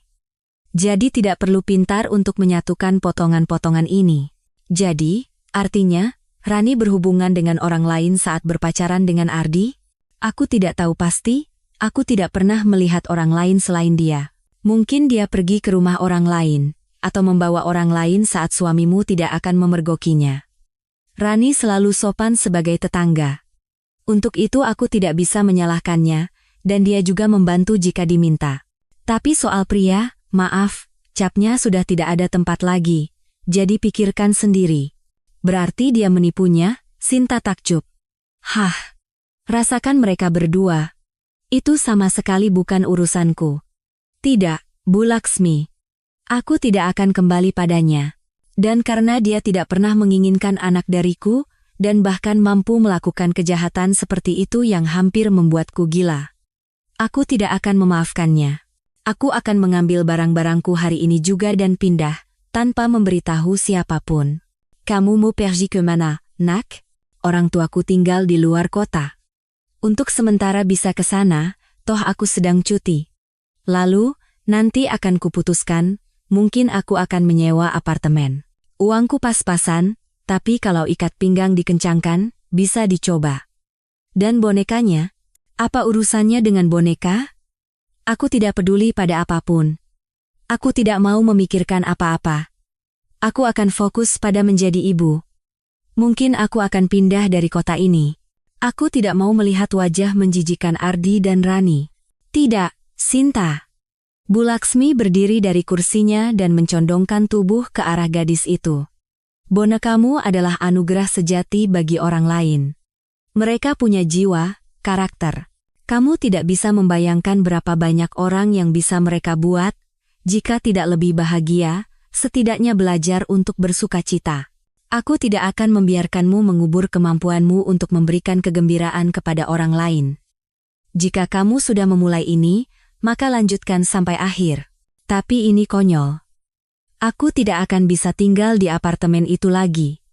Jadi tidak perlu pintar untuk menyatukan potongan-potongan ini. Jadi, artinya, Rani berhubungan dengan orang lain saat berpacaran dengan Ardi? Aku tidak tahu pasti, aku tidak pernah melihat orang lain selain dia. Mungkin dia pergi ke rumah orang lain, atau membawa orang lain saat suamimu tidak akan memergokinya. Rani selalu sopan sebagai tetangga. Untuk itu aku tidak bisa menyalahkannya, dan dia juga membantu jika diminta. Tapi soal pria, maaf, capnya sudah tidak ada tempat lagi, jadi pikirkan sendiri. Berarti dia menipunya? Sinta takjub. Hah, rasakan mereka berdua. Itu sama sekali bukan urusanku. Tidak, Bu Laksmi. Aku tidak akan kembali padanya. Dan karena dia tidak pernah menginginkan anak dariku, dan bahkan mampu melakukan kejahatan seperti itu yang hampir membuatku gila. Aku tidak akan memaafkannya. Aku akan mengambil barang-barangku hari ini juga dan pindah, tanpa memberitahu siapapun. Kamu mau pergi ke mana, nak? Orang tuaku tinggal di luar kota. Untuk sementara bisa ke sana, toh aku sedang cuti. Lalu, nanti akan kuputuskan, mungkin aku akan menyewa apartemen. Uangku pas-pasan, tapi kalau ikat pinggang dikencangkan, bisa dicoba. Dan bonekanya? Apa urusannya dengan boneka? Aku tidak peduli pada apapun. Aku tidak mau memikirkan apa-apa. Aku akan fokus pada menjadi ibu. Mungkin aku akan pindah dari kota ini. Aku tidak mau melihat wajah menjijikan Ardi dan Rani. Tidak, Sinta. Bu Laksmi berdiri dari kursinya dan mencondongkan tubuh ke arah gadis itu. Bonekamu adalah anugerah sejati bagi orang lain. Mereka punya jiwa, karakter. Kamu tidak bisa membayangkan berapa banyak orang yang bisa mereka buat, jika tidak lebih bahagia, setidaknya belajar untuk bersukacita. Aku tidak akan membiarkanmu mengubur kemampuanmu untuk memberikan kegembiraan kepada orang lain. Jika kamu sudah memulai ini, maka lanjutkan sampai akhir. Tapi ini konyol. Aku tidak akan bisa tinggal di apartemen itu lagi.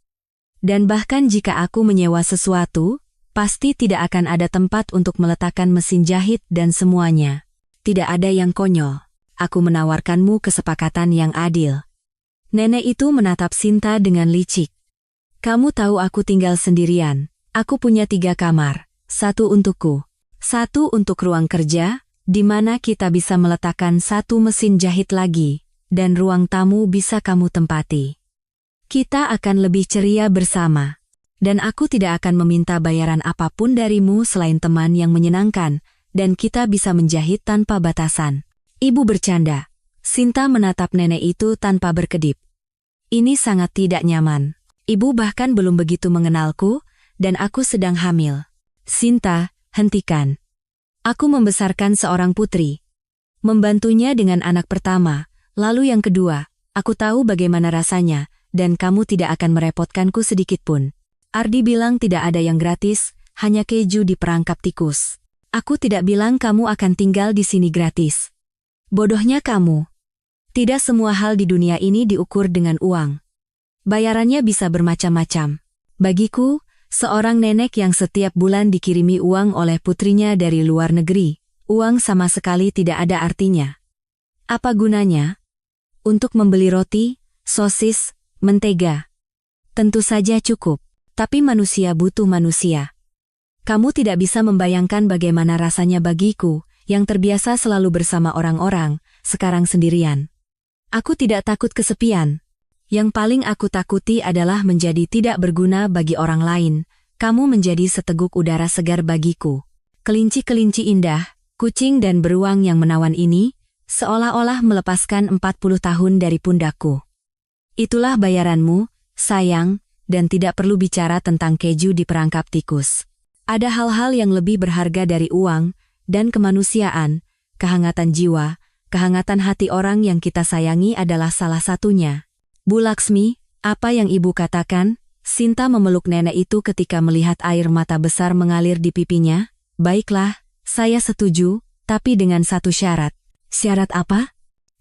Dan bahkan jika aku menyewa sesuatu, pasti tidak akan ada tempat untuk meletakkan mesin jahit dan semuanya. Tidak ada yang konyol. Aku menawarkanmu kesepakatan yang adil. Nenek itu menatap Sinta dengan licik. Kamu tahu aku tinggal sendirian. Aku punya 3 kamar. 1 untukku. 1 untuk ruang kerja, di mana kita bisa meletakkan 1 mesin jahit lagi, dan ruang tamu bisa kamu tempati. Kita akan lebih ceria bersama. Dan aku tidak akan meminta bayaran apapun darimu selain teman yang menyenangkan, dan kita bisa menjahit tanpa batasan. Ibu bercanda. Sinta menatap nenek itu tanpa berkedip. Ini sangat tidak nyaman. Ibu bahkan belum begitu mengenalku, dan aku sedang hamil. Sinta, hentikan. Aku membesarkan seorang putri. Membantunya dengan anak pertama, lalu yang kedua. Aku tahu bagaimana rasanya, dan kamu tidak akan merepotkanku sedikitpun. Ardi bilang tidak ada yang gratis, hanya keju di perangkap tikus. Aku tidak bilang kamu akan tinggal di sini gratis. Bodohnya kamu. Tidak semua hal di dunia ini diukur dengan uang. Bayarannya bisa bermacam-macam. Bagiku, seorang nenek yang setiap bulan dikirimi uang oleh putrinya dari luar negeri, uang sama sekali tidak ada artinya. Apa gunanya? Untuk membeli roti, sosis, mentega. Tentu saja cukup, tapi manusia butuh manusia. Kamu tidak bisa membayangkan bagaimana rasanya bagiku, yang terbiasa selalu bersama orang-orang, sekarang sendirian. Aku tidak takut kesepian. Yang paling aku takuti adalah menjadi tidak berguna bagi orang lain. Kamu menjadi seteguk udara segar bagiku. Kelinci-kelinci indah, kucing dan beruang yang menawan ini, seolah-olah melepaskan 40 tahun dari pundakku. Itulah bayaranmu, sayang, dan tidak perlu bicara tentang keju di perangkap tikus. Ada hal-hal yang lebih berharga dari uang, dan kemanusiaan, kehangatan jiwa, kehangatan hati orang yang kita sayangi adalah salah satunya. Bu Laksmi, apa yang ibu katakan? Sinta memeluk nenek itu ketika melihat air mata besar mengalir di pipinya. Baiklah, saya setuju, tapi dengan satu syarat. Syarat apa?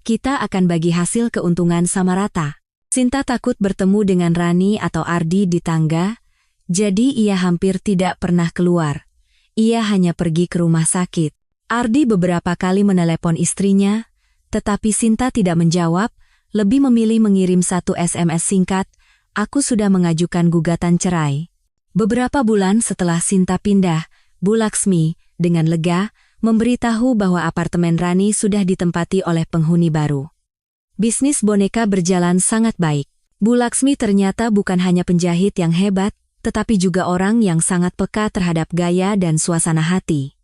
Kita akan bagi hasil keuntungan sama rata. Sinta takut bertemu dengan Rani atau Ardi di tangga, jadi ia hampir tidak pernah keluar. Ia hanya pergi ke rumah sakit. Ardi beberapa kali menelepon istrinya, tetapi Sinta tidak menjawab, lebih memilih mengirim satu SMS singkat, "Aku sudah mengajukan gugatan cerai." Beberapa bulan setelah Sinta pindah, Bu Laksmi, dengan lega, memberitahu bahwa apartemen Rani sudah ditempati oleh penghuni baru. Bisnis boneka berjalan sangat baik. Bu Laksmi ternyata bukan hanya penjahit yang hebat, tetapi juga orang yang sangat peka terhadap gaya dan suasana hati.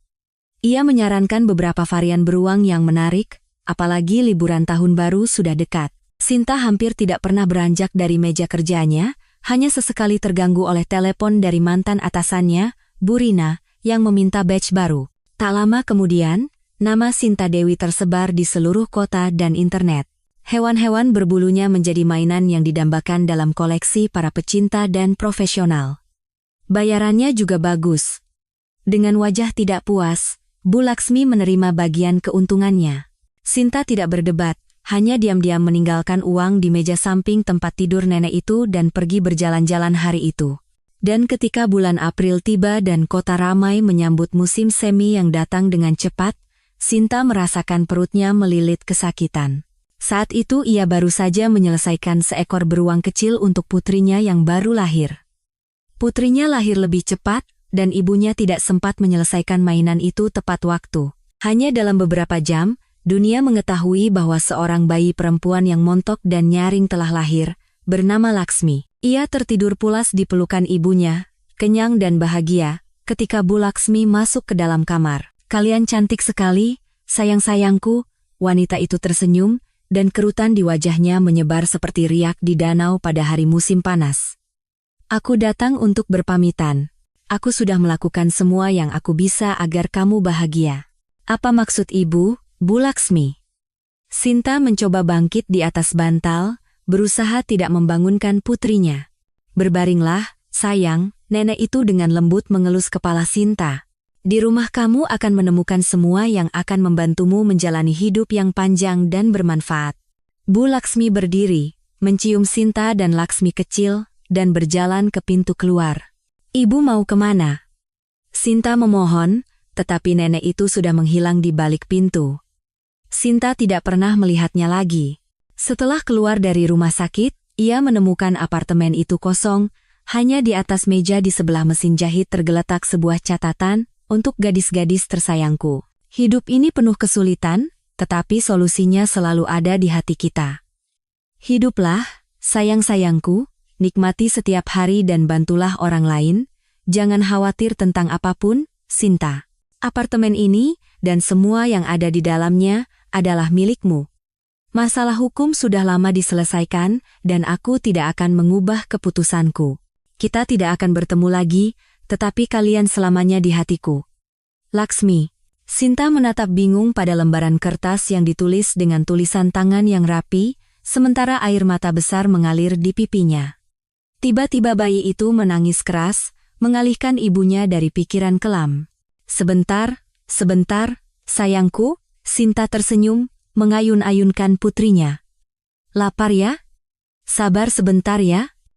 Ia menyarankan beberapa varian beruang yang menarik, apalagi liburan tahun baru sudah dekat. Sinta hampir tidak pernah beranjak dari meja kerjanya, hanya sesekali terganggu oleh telepon dari mantan atasannya, Bu Rina, yang meminta badge baru. Tak lama kemudian, nama Sinta Dewi tersebar di seluruh kota dan internet. Hewan-hewan berbulunya menjadi mainan yang didambakan dalam koleksi para pecinta dan profesional. Bayarannya juga bagus. Dengan wajah tidak puas, Bu Laksmi menerima bagian keuntungannya. Sinta tidak berdebat, hanya diam-diam meninggalkan uang di meja samping tempat tidur nenek itu dan pergi berjalan-jalan hari itu. Dan ketika bulan April tiba dan kota ramai menyambut musim semi yang datang dengan cepat, Sinta merasakan perutnya melilit kesakitan. Saat itu ia baru saja menyelesaikan seekor beruang kecil untuk putrinya yang baru lahir. Putrinya lahir lebih cepat, dan ibunya tidak sempat menyelesaikan mainan itu tepat waktu. Hanya dalam beberapa jam, dunia mengetahui bahwa seorang bayi perempuan yang montok dan nyaring telah lahir, bernama Laksmi. Ia tertidur pulas di pelukan ibunya, kenyang dan bahagia, ketika Bu Laksmi masuk ke dalam kamar. "Kalian cantik sekali, sayang-sayangku," wanita itu tersenyum, dan kerutan di wajahnya menyebar seperti riak di danau pada hari musim panas. "Aku datang untuk berpamitan. Aku sudah melakukan semua yang aku bisa agar kamu bahagia." "Apa maksud ibu, Bu Laksmi?" Sinta mencoba bangkit di atas bantal, berusaha tidak membangunkan putrinya. "Berbaringlah, sayang," nenek itu dengan lembut mengelus kepala Sinta. "Di rumah kamu akan menemukan semua yang akan membantumu menjalani hidup yang panjang dan bermanfaat." Bu Laksmi berdiri, mencium Sinta dan Laksmi kecil, dan berjalan ke pintu keluar. "Ibu mau kemana?" Sinta memohon, tetapi nenek itu sudah menghilang di balik pintu. Sinta tidak pernah melihatnya lagi. Setelah keluar dari rumah sakit, ia menemukan apartemen itu kosong, hanya di atas meja di sebelah mesin jahit tergeletak sebuah catatan, "Untuk gadis-gadis tersayangku. Hidup ini penuh kesulitan, tetapi solusinya selalu ada di hati kita. Hiduplah, sayang-sayangku, nikmati setiap hari dan bantulah orang lain, jangan khawatir tentang apapun, Sinta. Apartemen ini, dan semua yang ada di dalamnya, adalah milikmu. Masalah hukum sudah lama diselesaikan, dan aku tidak akan mengubah keputusanku. Kita tidak akan bertemu lagi, tetapi kalian selamanya di hatiku. Laksmi." Sinta menatap bingung pada lembaran kertas yang ditulis dengan tulisan tangan yang rapi, sementara air mata besar mengalir di pipinya. Tiba-tiba bayi itu menangis keras, mengalihkan ibunya dari pikiran kelam. Sebentar, sayangku, Sinta tersenyum, mengayun-ayunkan putrinya. Lapar ya? Sabar sebentar ya.